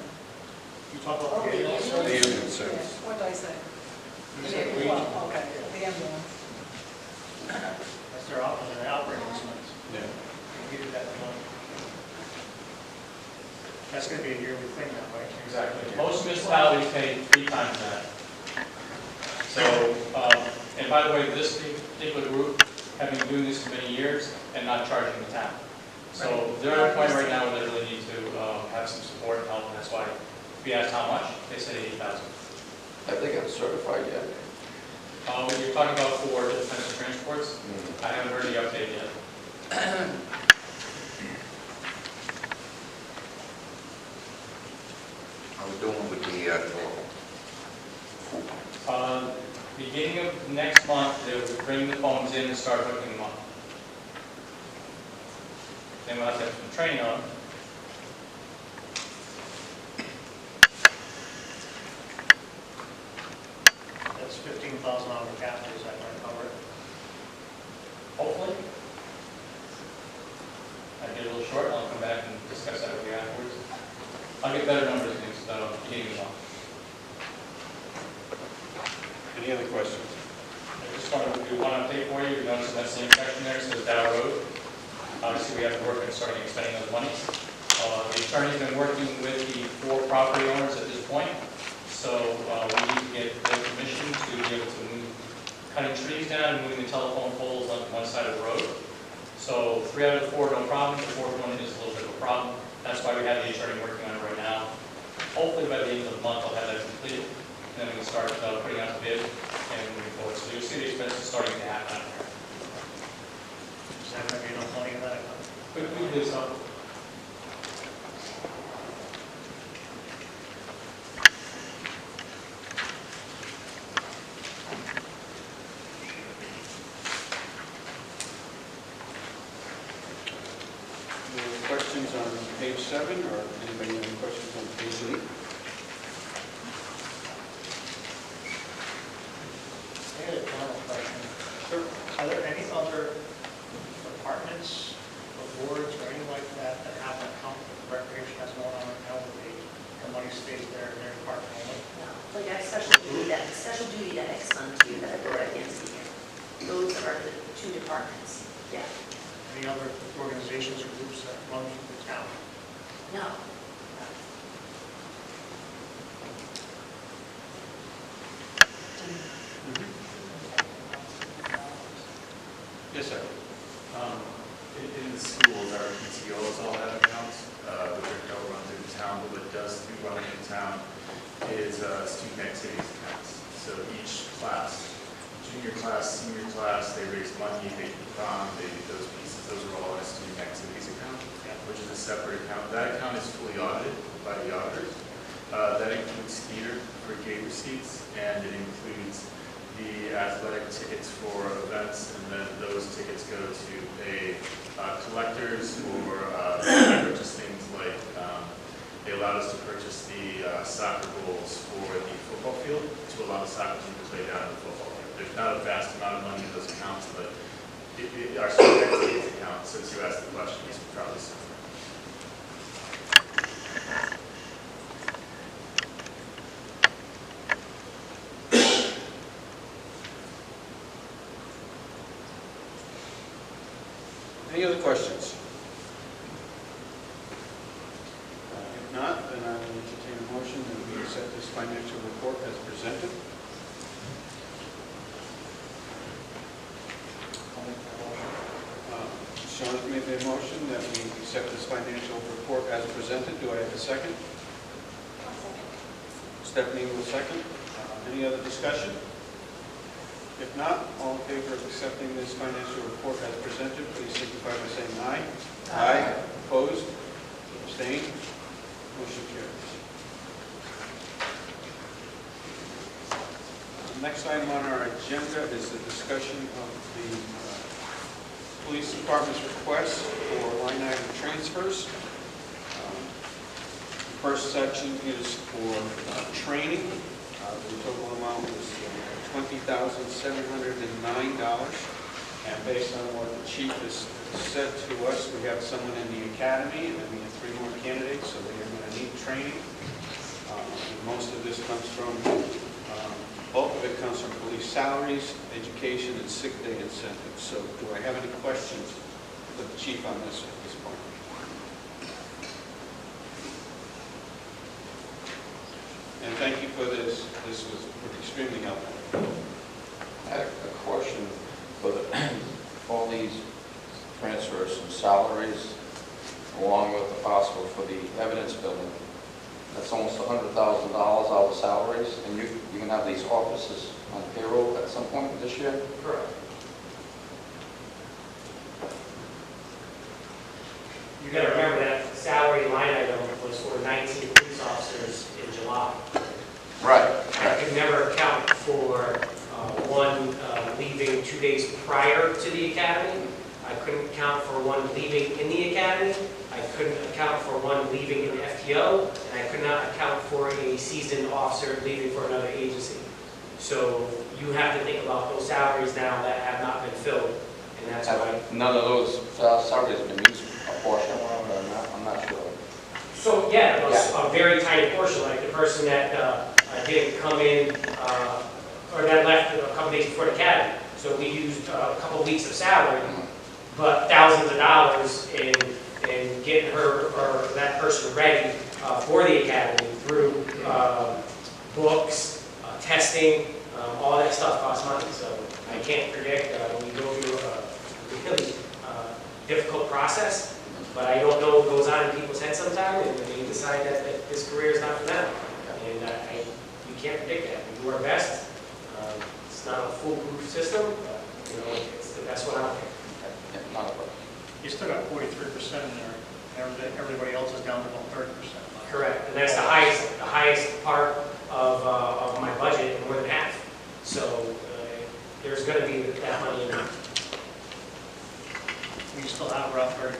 You talk about Oh, the the ambulance The service? ambulance service. What did I say? You said Legion. Well, okay, the ambulance. That's their operating expense. Yeah. We did that one. That's going to be a yearly thing now, right? Exactly. Most municipalities pay 3 times that. So, and by the way, this particular group have been doing this for many years and not charging the town. So they're at a point right now where they really need to have some support and help, and that's why we asked how much, they said 80,000. Have they got certified yet? When you're talking about for defensive transports, I haven't heard the update yet. How we doing with the Beginning of next month, they'll bring the phones in and start hooking them up. Then we'll have to have some training on them. That's $15,000 capital, is that going to cover it? Hopefully. I get a little short, and I'll come back and discuss that with you afterwards. I'll get better numbers next beginning of the month. Any other questions? I just wanted to do one update for you. You notice in that same section there, it says Dow Road. Obviously, we have to work on starting expending those monies. The attorney's been working with the 4 property owners at this point. So we need to get their permission to be able to move, cutting trees down and moving the telephone poles on one side of the road. So 3 out of the 4, no problem. The 4th one is a little bit of a problem. That's why we have the attorney working on it right now. Hopefully by the end of the month, I'll have that completed. And then we can start putting out the bid and moving forward. So you'll see the expenses starting to happen out here. Is that going to be enough money in that account? We believe so. Any questions on page 7, or anybody have any questions on page 8? I had a final question. Sure. Are there any other departments, or boards, or anything like that that have an account that recreation has going on right now, where the money stays there in their department only? No, like a special duty that X fund too, that I put at the end of the year. Those are the 2 departments. Yeah. Any other organizations or groups that run through the town? No. Yes, sir. In the schools, our PTOs all have accounts, which don't run through the town, but what does run through the town is student activities accounts. So each class, junior class, senior class, they raise money, they do prom, they do those pieces, those are all in a student activities account, which is a separate account. That account is fully audited by the auditors. That includes theater for gate receipts, and it includes the athletic tickets for events, and then those tickets go to pay collectors or purchase things like, they allowed us to purchase the soccer goals for the football field to allow the soccer team to play down in the football field. There's not a vast amount of money in those accounts, but our student activities account, since you asked the question, is probably similar. Any other questions? If not, then I will entertain a motion that we accept this financial report as presented. Sean made the motion that we accept this financial report as presented. Do I have a second? Stephanie will second. Any other discussion? If not, all in favor of accepting this financial report as presented, please signify by saying aye. Aye. Opposed? Abstained? Motion carries. Next item on our agenda is the discussion of the police department's request for line item transfers. The first section is for training. The total amount is $20,709. And based on what the chief has said to us, we have someone in the academy, and then we have 3 more candidates, so they are going to need training. And most of this comes from, bulk of it comes from police salaries, education, and sick day incentives. So do I have any questions for the chief on this at this point? And thank you for this. This was extremely helpful. I had a question for all these transfers and salaries, along with the possible for the evidence building. That's almost $100,000 out of salaries, and you can have these offices on payroll at some point this year? Correct. You got to remember that salary line item was for 19 police officers in July. Right. I could never account for one leaving 2 days prior to the academy. I couldn't account for one leaving in the academy. I couldn't account for one leaving in FTO, and I could not account for a seasoned officer leaving for another agency. So you have to think about those salaries now that have not been filled, and that's why. None of those salaries have been used a portion of them, I'm not sure. So yeah, a very tiny portion, like the person that didn't come in, or that left a couple days before the academy. So we used a couple weeks of salary, but thousands of dollars in getting her or that person ready for the academy through books, testing, all that stuff costs money. So I can't predict. We go through a really difficult process, but I don't know what goes on in people's heads sometimes, and they decide that this career is not for them. And we can't predict that. We do our best. It's not a foolproof system, but it's the best one out there. You still got 43% in there. Everybody else is down to about 30%. Correct, and that's the highest part of my budget, more than half. So there's going to be that money in there. You still have around 30% in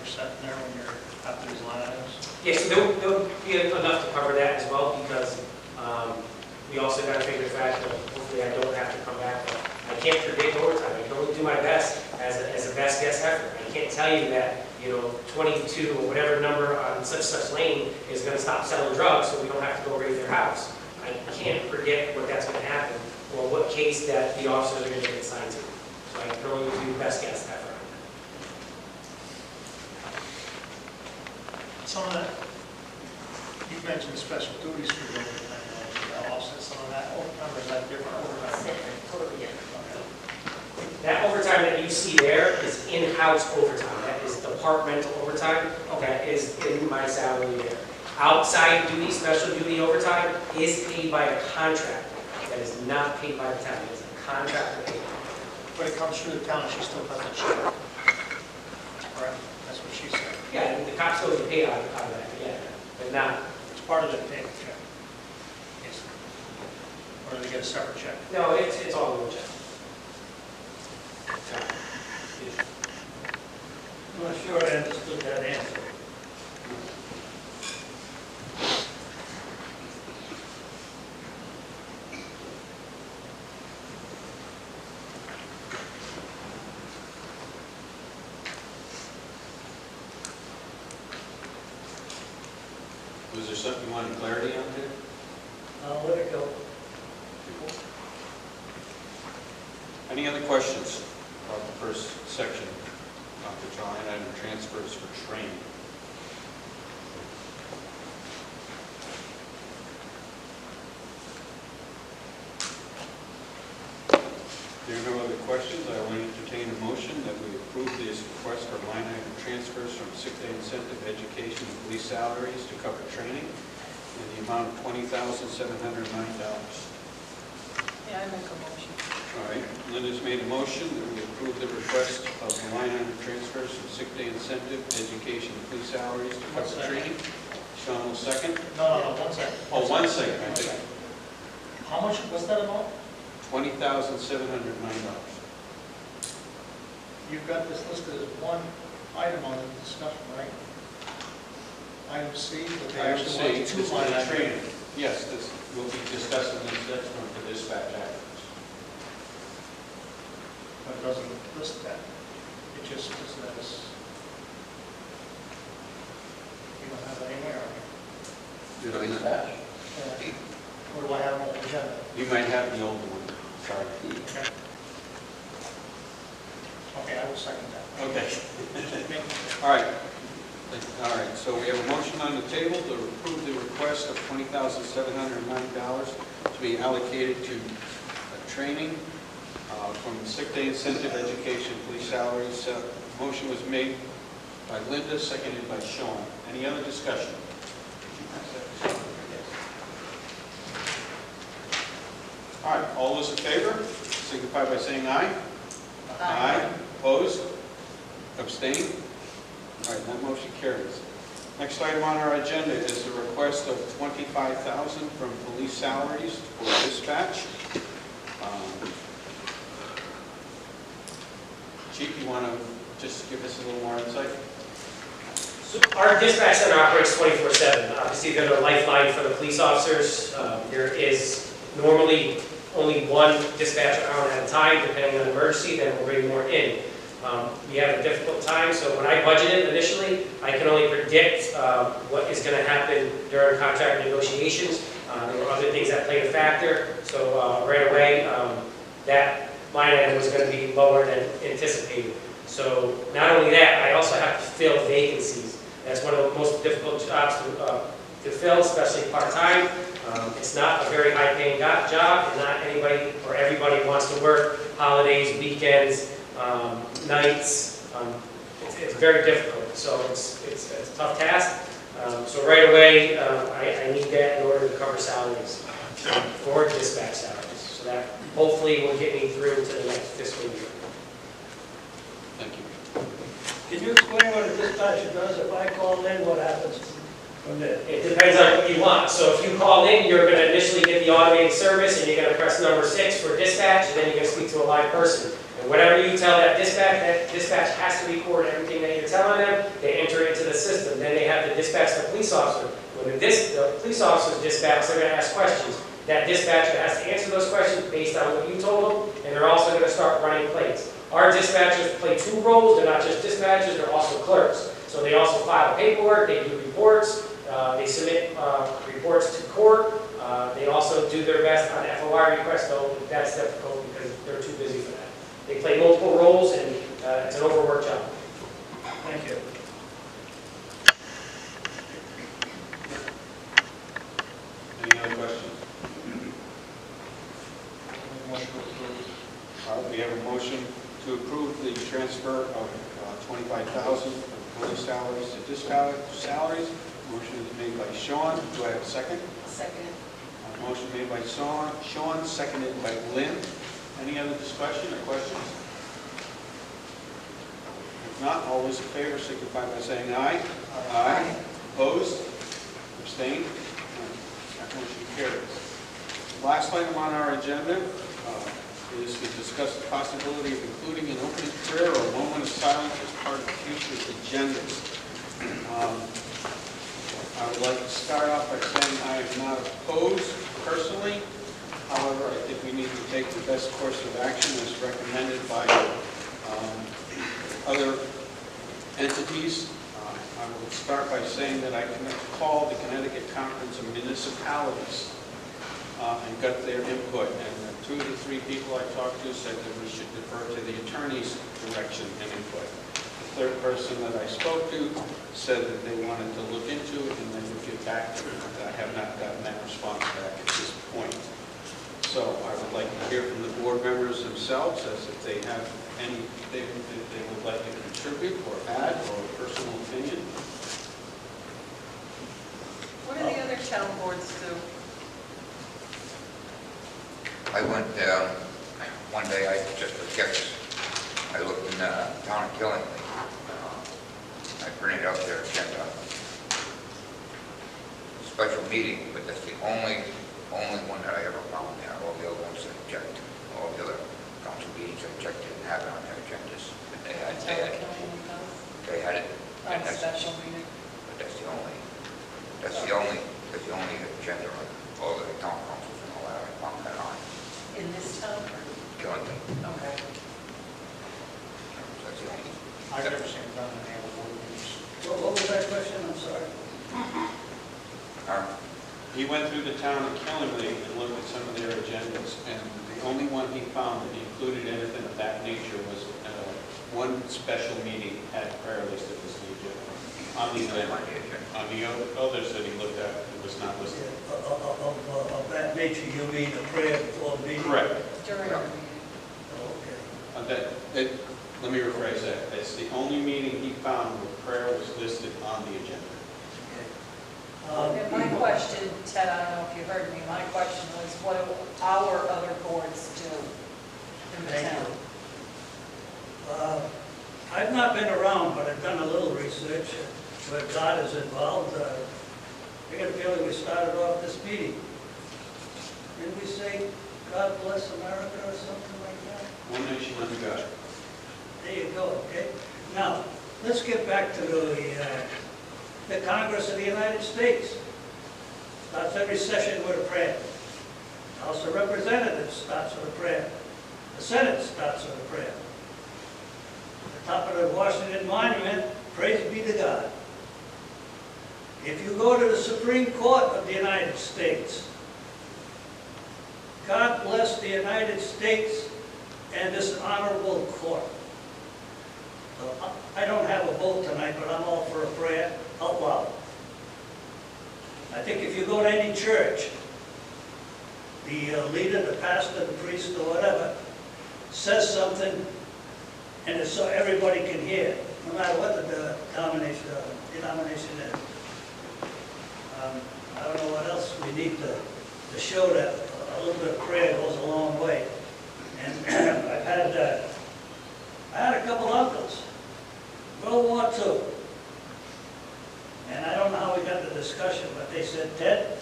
there when you're after these line items? Yeah, so there'll be enough to cover that as well, because we also got to figure the fact that hopefully I don't have to come back. But I can't predict overtime. I can only do my best as a best guess effort. I can't tell you that 22 or whatever number on such lane is going to stop selling drugs, so we don't have to go raid their house. I can't predict what that's going to happen or what case that the officers are going to get assigned to. So I can only do best guess effort. Some of that, you mentioned special duties for the overtime. That offset some of that overtime, or is that different overtime? Totally different. That overtime that you see there is in-house overtime. That is departmental overtime. That is in my salary there. Outside duty, special duty overtime is paid by a contractor. That is not paid by the town. It is a contractor paid. But it comes through the town and she still doesn't share. Right? That's what she said. Yeah, the cops still get paid out of that, yeah, but not. It's part of the pay check. Yes. Or do they get a separate check? No, it's all in one check. I'm not sure I understood that answer. Was there something you wanted clarity on there? I'll let it go. Any other questions about the first section of the line item transfers for training? If there are no other questions, I will entertain a motion that we approve this request for line item incentive, education, and police salaries to cover training in the amount of $20,709. Yeah, I make a motion. All right, Linda's made a motion that we approve the request of the line item transfers from sick day incentive, education, and police salaries to cover training. Sean will second. No, 1 second. Oh, 1 second, I think. How much was that amount? $20,709. You've got this listed as one item on the discussion, right? Item C, but they Item actually C, want this two is line the items. training. Yes, this, we'll be discussing this next one for dispatch actions. But it doesn't list that. It just says, you don't have it anywhere on here. Did I not? Yeah. Or do I have it on the agenda? You might have the older one, sorry. Okay. Okay, I will second that. Okay. All right. All right, so we have a motion on the table to approve the request of $20,709 to be allocated to training from sick day incentive, education, police salaries. Motion was made by Linda, seconded by Sean. Any other discussion? All right, all those in favor, signify by saying aye. Aye. Opposed? Abstained? All right, that motion carries. Next item on our agenda is a request of $25,000 from police salaries for dispatch. Chief, you want to just give us a little more insight? So our dispatch center operates 24/7. Obviously, they're the lifeline for the police officers. There is normally only one dispatcher on at a time, depending on emergency, then we'll bring more in. We have a difficult time, so when I budgeted initially, I can only predict what is going to happen during contract negotiations. There were other things that played a factor, so right away, that line item was going to be lower than anticipated. So not only that, I also have to fill vacancies. That's one of the most difficult jobs to fill, especially part-time. It's not a very high-paying job, and not anybody or everybody wants to work holidays, weekends, nights. It's very difficult, so it's a tough task. So right away, I need that in order to cover salaries for dispatch salaries. So that hopefully will get me through to the next fiscal year. Thank you. Can you explain what a dispatcher does? If I call in, what happens from there? It depends on what you want. So if you call in, you're going to initially get the automated service, and you're going to press number 6 for dispatch, and then you're going to speak to a live person. And whatever you tell that dispatch has to record everything that you're telling them. They enter it into the system. Then they have to dispatch the police officer. When the police officer's dispatch, they're going to ask questions. That dispatcher has to answer those questions based on what you told them, and they're also going to start running plates. Our dispatchers play 2 roles. They're not just dispatchers, they're also clerks. So they also file paperwork, they do reports, they submit reports to court. They also do their best on FOI requests, though that's difficult because they're too busy for that. They play multiple roles, and it's an overworked job. Thank you. Any other questions? All right, we have a motion to approve the transfer of $25,000 from police salaries to dispatch salaries. Motion is made by Sean. Do I have a second? Second. Motion made by Sean, seconded by Lynn. Any other discussion or questions? If not, all those in favor signify by saying aye. Aye. Opposed? Abstained? That motion carries. Last item on our agenda is to discuss the possibility of including an opening prayer or a moment of silence as part of future agendas. I would like to start off by saying I am not opposed personally. However, I think we need to take the best course of action as recommended by other entities. I will start by saying that I called the Connecticut Conference of Municipalities and got their input. And 2 of the 3 people I talked to said that we should defer to the attorney's direction and input. The 3rd person that I spoke to said that they wanted to look into it and then would get back to me. I have not gotten that response back at this point. So I would like to hear from the board members themselves as if they have anything that they would like to contribute or add or a personal opinion. I went, one day, just for kicks, I looked in the town of Killingly. I printed out their agenda. Special meeting, but that's the only one that I ever found there. All the other ones I checked, all the other council meetings I checked didn't have it on their agendas. But they had it. On a special meeting. But that's the only agenda on all the town councils and all that. I found that on In this town? Killingly. Okay. That's the only. I've never seen it done in any other board meetings. What was that question? I'm sorry. He went through the town of Killingly and looked at some of their agendas, and the only one he found that included anything of that nature was one special meeting had prayer listed as the agenda. On the others that he looked at, it was not listed. Of that nature, you mean a prayer before the meeting? Correct. During the meeting. Oh, okay. Let me rephrase that. It's the only meeting he found where prayer was listed on the agenda. And my question, Ted, I don't know if you heard me, my question was, what do our other boards do in the Thank town? you. I've not been around, but I've done a little research where God is involved. I got a feeling we started off this meeting. Didn't we say, God bless America or something like that? One nation under God. There you go, okay? Now, let's get back to the Congress of the United States. Starts every session with a prayer. House of Representatives starts with a prayer. The Senate starts with a prayer. The top of the Washington Monument, praise be to God. If you go to the Supreme Court of the United States, God bless the United States and this honorable court. So I don't have a vote tonight, but I'm all for a prayer out loud. I think if you go to any church, the leader, the pastor, the priest, or whatever, says something, and it's so everybody can hear, no matter what the denomination is. I don't know what else we need to show that a little bit of prayer goes a long way. And I had a couple uncles, World War II. And I don't know how we got the discussion, but they said, Ted,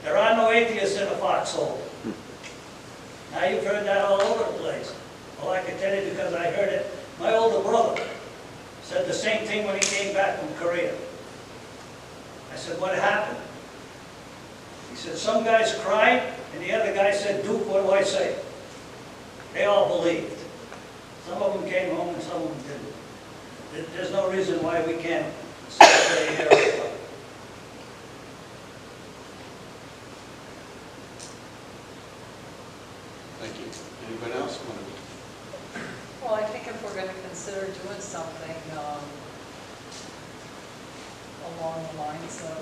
there are no atheists in a foxhole. Now you've heard that all over the place. Well, I can tell you because I heard it. My older brother said the same thing when he came back from Korea. I said, what happened? He said, some guys cried, and the other guy said, Duke, what do I say? They all believed. Some of them came home and some of them didn't. There's no reason why we can't stay here. Thank you. Anybody else want to? Well, I think if we're going to consider doing something along the lines of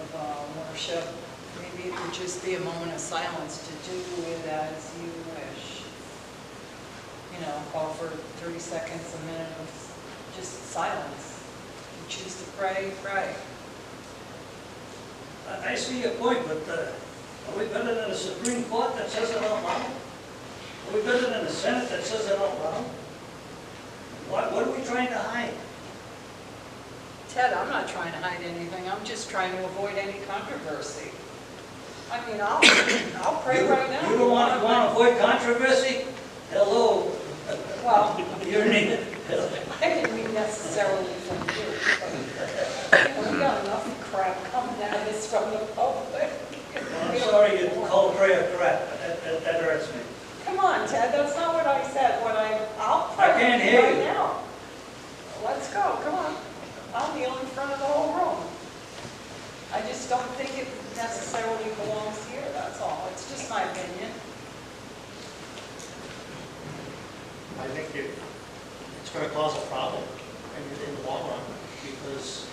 worship, maybe it would just be a moment of silence to do it as you wish. You know, offer 30 seconds, a minute of just silence. If you choose to pray, pray. I see your point, but are we better than the Supreme Court that says it out loud? Are we better than the Senate that says it out loud? What are we trying to hide? Ted, I'm not trying to hide anything. I'm just trying to avoid any controversy. I mean, I'll pray right now. You don't want to avoid controversy? Hello. Well, You're needed. I didn't mean necessarily from you, but we got enough crap coming at us from the public. I'm sorry you call prayer crap. That hurts me. Come on, Ted, that's not what I said. I'll pray I can't hear right you. now. Let's go, come on. I'll kneel in front of the whole room. I just don't think it necessarily belongs here, that's all. It's just my opinion. I think it's going to cause a problem in the long run, because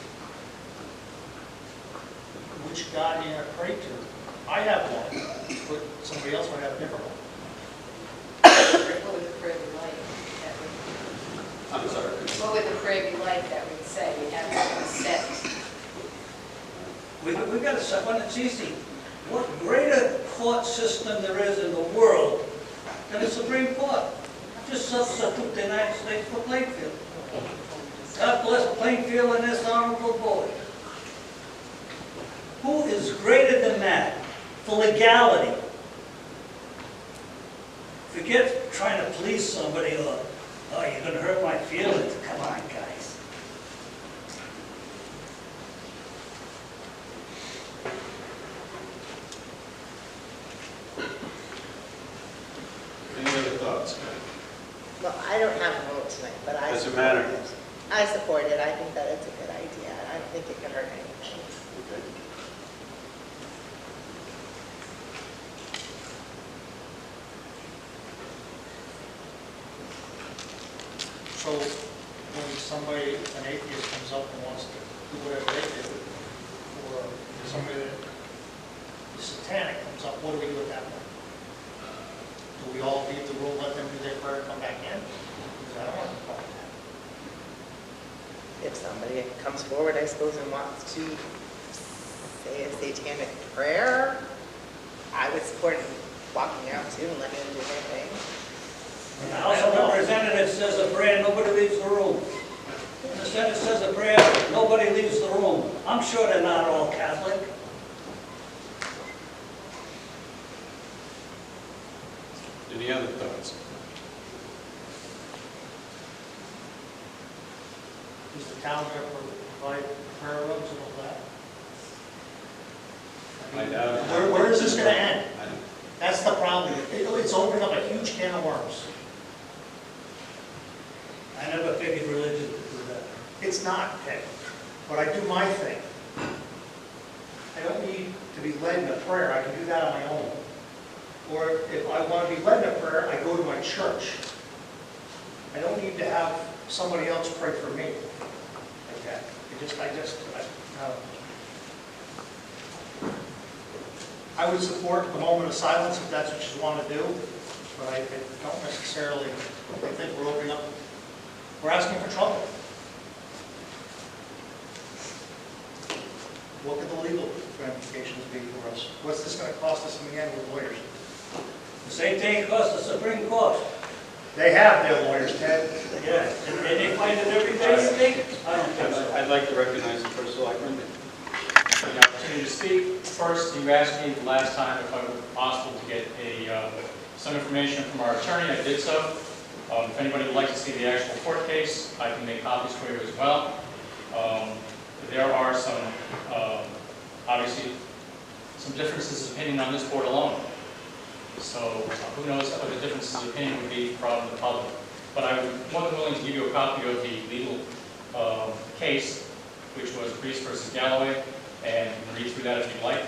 which God are you going to pray to? I have one, but somebody else might have a different one. What would the prayer be like? I'm sorry. What would the prayer be like that would say? We have to set. We've got to set one that's easy. What greater court system there is in the world than the Supreme Court? Just substitute the United States for Plainfield. God bless Plainfield and this honorable board. Who is greater than that for legality? Forget trying to please somebody or, oh, you're going to hurt my feelings. Come on, guys. Any other thoughts? Well, I don't have a vote tonight, but I Doesn't support matter. it. I support it. I think that it's a good idea. I don't think it can hurt anything. Okay. So when somebody, an atheist comes up and wants to do whatever they do, or somebody that is satanic comes up, what do we do at that point? Do we all leave the room, let them do their prayer, and come back in? Because I don't want to call that. If somebody comes forward, I suppose, and wants to say a satanic prayer, I would support walking out too and letting them do their thing. When the House of Representatives says a prayer, nobody leaves the room. When the Senate says a prayer, nobody leaves the room. I'm sure they're not all Catholic. Any other thoughts? Does the town ever provide prayer rooms and all that? I doubt it. Where is this going to end? I don't- That's the problem. It's opening up a huge can of worms. I never figured religion could do that. It's not, Ted, but I do my thing. I don't need to be led in a prayer. I can do that on my own. Or if I want to be led in a prayer, I go to my church. I don't need to have somebody else pray for me like that. I would support the moment of silence if that's what you want to do, but I don't necessarily think we're opening up, we're asking for trouble. What could the legal ramifications be for us? What's this going to cost us in the end with lawyers? The same thing it costs the Supreme Court. They have their lawyers, Ted. Yeah, and they find it every day, you think? I don't think so. I'd like to recognize the first selectman. The opportunity to speak. First, you asked me last time if it was possible to get some information from our attorney. I did so. If anybody would like to see the actual court case, I can make copies for you as well. There are some, obviously, some differences of opinion on this board alone. So who knows what the differences of opinion would be from the public. But I'm more than willing to give you a copy of the legal case, which was Priest versus Galloway, and you can read through that if you'd like.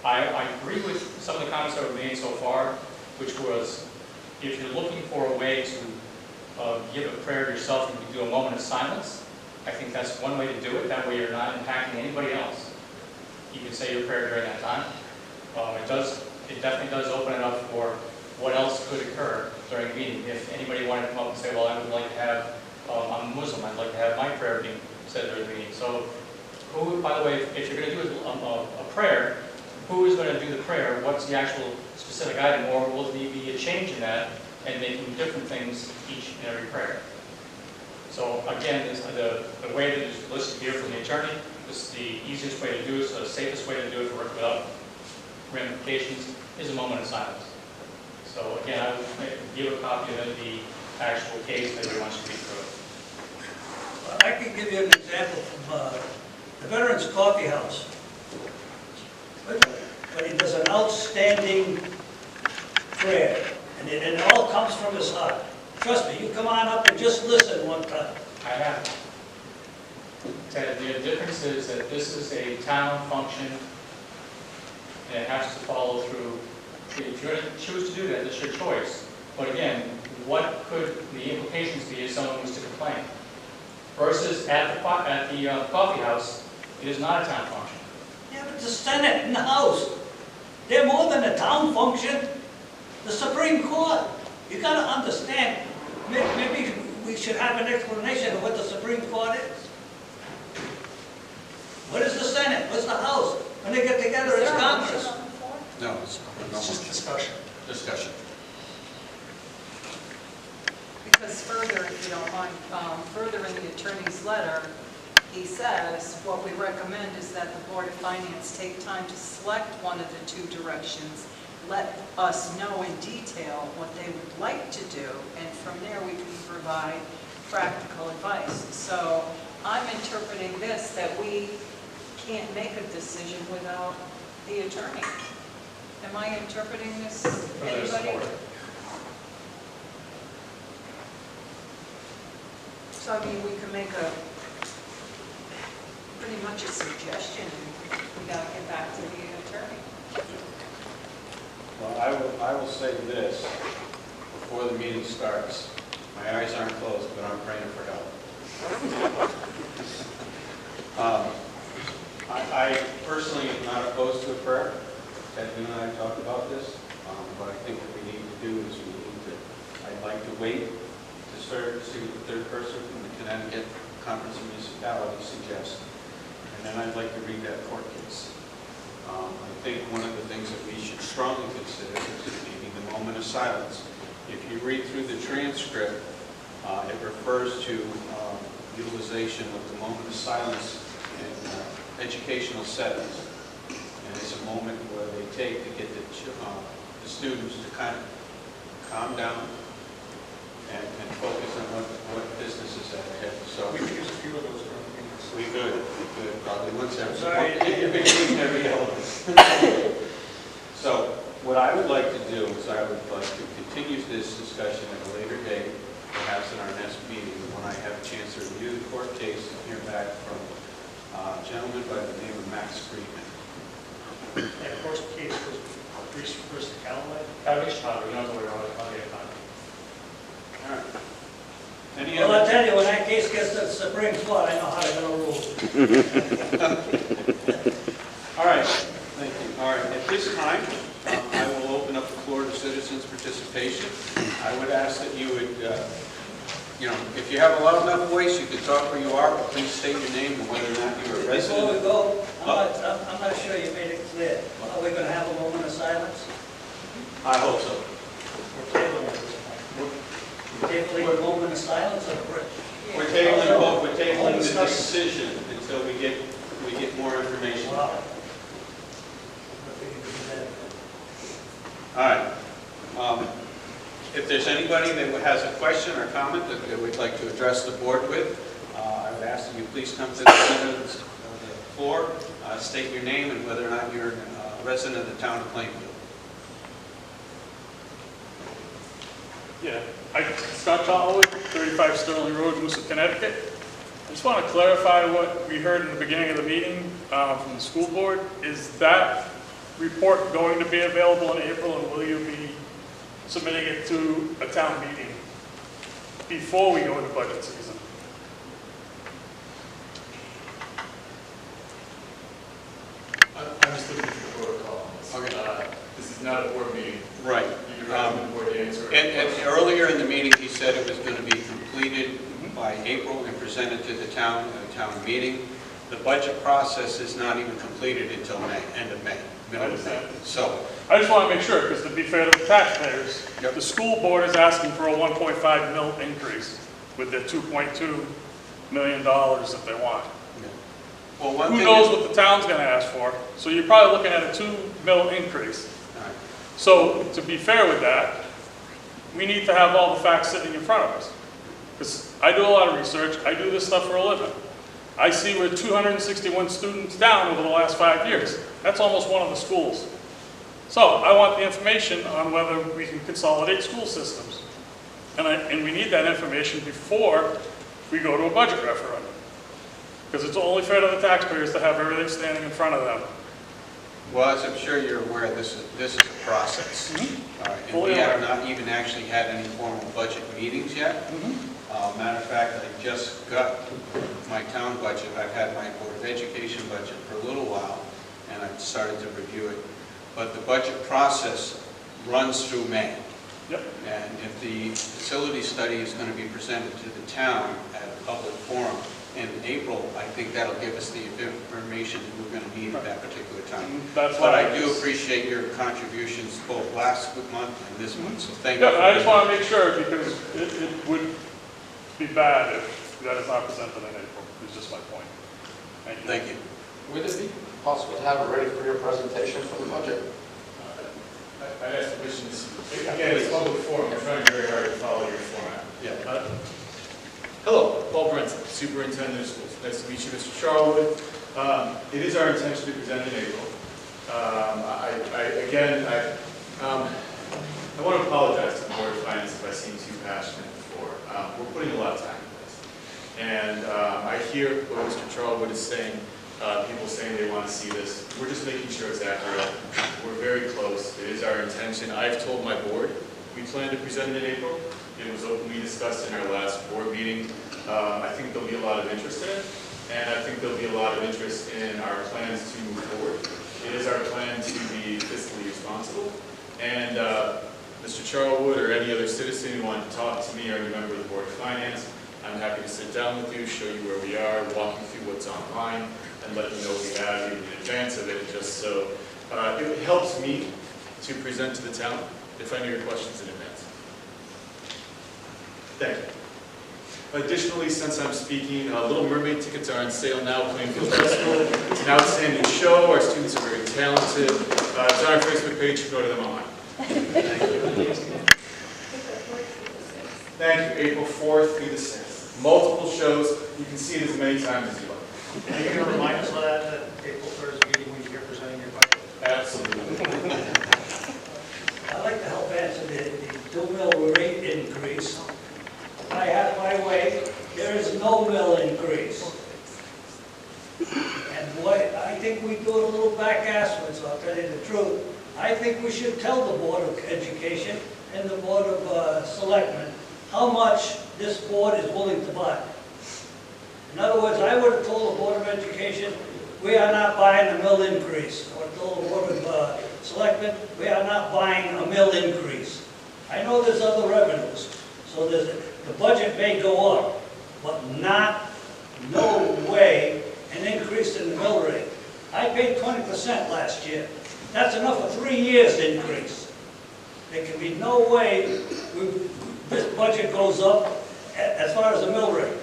I agree with some of the comments that were made so far, which was, if you're looking for a way to give a prayer to yourself and you do a moment of silence, I think that's one way to do it. That way you're not impacting anybody else. You can say your prayer during that time. It definitely does open it up for what else could occur during a meeting. If anybody wanted to come up and say, well, I would like to have, I'm a Muslim, I'd like to have my prayer being said during the meeting. So, who, by the way, if you're going to do a prayer, who is going to do the prayer? What's the actual specific item? Or will there be a change in that and making different things each and every prayer? So again, the way that is listed here from the attorney, this is the easiest way to do it, so the safest way to do it for without ramifications is a moment of silence. So again, I would give a copy of the actual case that we want to read through. Well, I can give you an example from the Veterans Coffee House. But he does an outstanding prayer, and it all comes from his heart. Trust me, you come on up and just listen one time. I have. Ted, the difference is that this is a town function, and it has to follow through. If you're going to choose to do that, it's your choice. But again, what could the implications be if someone was to complain? Versus at the coffee house, it is not a town function. Yeah, but the Senate and the House, they're more than a town function. The Supreme Court, you got to understand, maybe we should have an explanation of what the Supreme Court is. What is the Senate? What's the House? When they get together, it's Congress. No, it's It's just discussion. discussion. Because further, if you don't mind, further in the attorney's letter, he says, what we recommend is that the Board of Finance take time to select one of the two directions, let us know in detail what they would like to do, and from there we can provide practical advice. So I'm interpreting this that we can't make a decision without the attorney. Am I interpreting this, anybody? So I mean, we can make pretty much a suggestion, and we gotta get back to the attorney. Well, I will say this before the meeting starts. My eyes aren't closed, but I'm praying for help. I personally am not opposed to a prayer. Ted and I talked about this, but I think what we need to do is I'd like to wait to see what the third person from the Connecticut Conference of Municipalities suggests, and then I'd like to read that court case. I think one of the things that we should strongly consider is maybe the moment of silence. If you read through the transcript, it refers to utilization of the moment of silence in educational settings. And it's a moment where they take to get the students to kind of calm down and focus on what business is at hand. So We could use a few of those during the meetings. we could probably once every Sorry. every element. So what I would like to do is I would like to continue this discussion at a later date, perhaps in our next meeting, when I have a chance to review the court case and hear back from a gentleman by the name of Max Friedman. And of course, the case was Reese versus Callaway. That'll be Chicago, you don't have to worry about it, I'll get it done. All right. Any Well, I other? tell you, when that case gets to the Supreme Court, I know how they're gonna rule. All right, thank you. All right, at this time, I will open up the floor to citizens' participation. I would ask that you would, if you have a loud enough voice, you can talk where you are, but please state your name and whether or not you're a Before we resident. go, I'm not sure you made it clear. Are we gonna have a moment of silence? I hope so. We're tabling it. We're tabling a moment of silence or break? We're tabling the decision until we get more information. Wow. All right. If there's anybody that has a question or comment that they would like to address the board with, I would ask that you please come to the center of the floor, state your name and whether or not you're a resident of the town of Plainfield. Yeah, Scott Chalwood, 35 Sterling Road, Worcester, Connecticut. I just want to clarify what we heard in the beginning of the meeting from the school board. Is that report going to be available in April, and will you be submitting it to a town meeting before we go into budget season? I'm just looking for the protocol. Okay. This is not a board meeting. Right. You direct the board to answer. And earlier in the meeting, he said it was going to be completed by April and presented to the town at a town meeting. The budget process is not even completed until May, end of May, middle of May. So, I just want to make sure, because to be fair to the taxpayers, Yep. the school board is asking for a 1.5 mil increase with their $2.2 million that they want. well, one Who thing. knows what the town's going to ask for? So you're probably looking at a 2 mil increase. All right. So to be fair with that, we need to have all the facts sitting in front of us. Because I do a lot of research, I do this stuff for a living. I see we're 261 students down over the last 5 years. That's almost one of the schools. So I want the information on whether we can consolidate school systems. And we need that information before we go to a budget referendum. Because it's only fair to the taxpayers to have everything standing in front of them. Well, as I'm sure you're aware, this is a process. All right, and Fully we have aware. not even actually had any formal budget meetings yet. Matter of fact, I just got my town budget. I've had my Board of Education budget for a little while, and I've started to review it. But the budget process runs through May. Yep. And if the facility study is going to be presented to the town at a public forum, in April, I think that'll give us the information that we're going to need at that particular time. That's But why I do appreciate your contributions both last month and this month, so thank you. Yeah, I just want to make sure, because it would be bad if that is not presented in April, is just my point. Thank you. Thank you. Would it be possible to have it ready for your presentation for the budget? I'd ask permission to see. Again, it's public forum, I'm trying very hard to follow your format. Yeah. Hello, Paul Brenton, Superintendent of Schools. Nice to meet you, Mr. Charlwood. It is our intention to present in April. I want to apologize to the Board of Finance if I seem too passionate before. We're putting a lot of time into this. And I hear what Mr. Charlwood is saying, people saying they want to see this. We're just making sure it's accurate. We're very close. It is our intention. I've told my board we plan to present it in April. It was openly discussed in our last board meeting. I think there'll be a lot of interest in it, and I think there'll be a lot of interest in our plans to move forward. It is our plan to be fiscally responsible, and Mr. Charlwood or any other citizen who wants to talk to me or any member of the Board of Finance, I'm happy to sit down with you, show you where we are, walk you through what's online, and let you know what we have even in advance of it, just so it helps me to present to the town if I know your questions in advance. Thank you. Additionally, since I'm speaking, Little Mermaid tickets are on sale now at Plainfield High School. It's an outstanding show. Our students are very talented. It's on our Facebook page. You can go to them online. Thank you. Thank you. April 4th through the 6th. Multiple shows. You can see it as many times as you like. Are you going to remind us of that at April 3rd meeting when you're presenting your budget? Absolutely. I'd like to help answer the 2 mill rate increase. I have my way, there is no mill increase. And what, I think we do it a little back-asswards, I'll tell you the truth. I think we should tell the Board of Education and the Board of Selectmen how much this board is willing to buy. In other words, I would have told the Board of Education, we are not buying a mill increase. I would have told the Board of Selectmen, we are not buying a mill increase. I know there's other revenues, so the budget may go up, but no way an increase in the mill rate. I paid 20% last year. That's enough for 3 years to increase. There can be no way this budget goes up as far as the mill rate.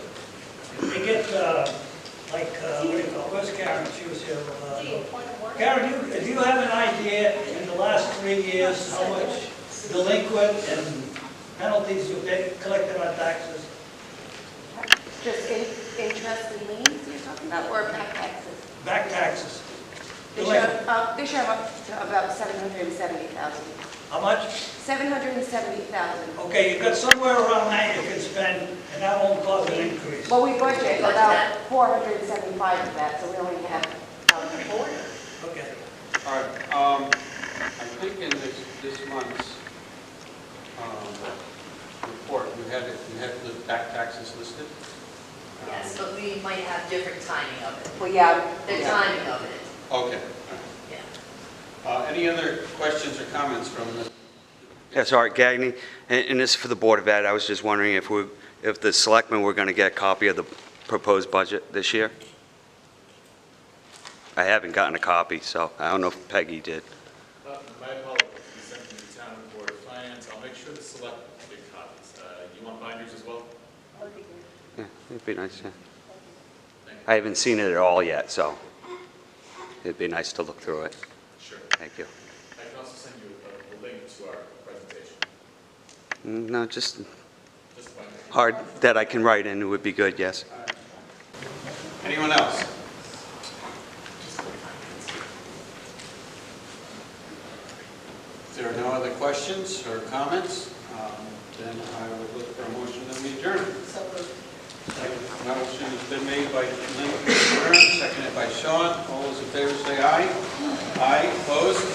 They get, what do you call it? Where's Karen? She was here. Karen, do you have an idea in the last 3 years how much delinquent and penalties you've collected on taxes? Just interest and liens you're talking about, or back taxes? Back taxes. This year I'm up to about 770,000. How much? 770,000. Okay, you've got somewhere around that you can spend, and that won't cause an increase. Well, we budget about 475 of that, so we only have 4. Okay. All right, I think in this month's report, you had the back taxes listed? Yes, but we might have different timing of it. Well, yeah. The timing of it. Okay. Yeah. Any other questions or comments from the? Yes, Art Gagnon, and this is for the Board of Ed. I was just wondering if the selectmen were going to get a copy of the proposed budget this year. I haven't gotten a copy, so I don't know if Peggy did. My apologies. We sent them to the town Board of Finance. I'll make sure the selectmen get copies. You want binders as well? Yeah, it'd be nice, yeah. I haven't seen it at all yet, so it'd be nice to look through it. Sure. Thank you. I can also send you a link to our presentation. No, just Just binder. hard that I can write in would be good, yes. Anyone else? If there are no other questions or comments, then I would look for a motion to adjourn. So moved. Motion has been made by Lynn to adjourn, seconded by Sean. All those in favor say aye. Aye, opposed?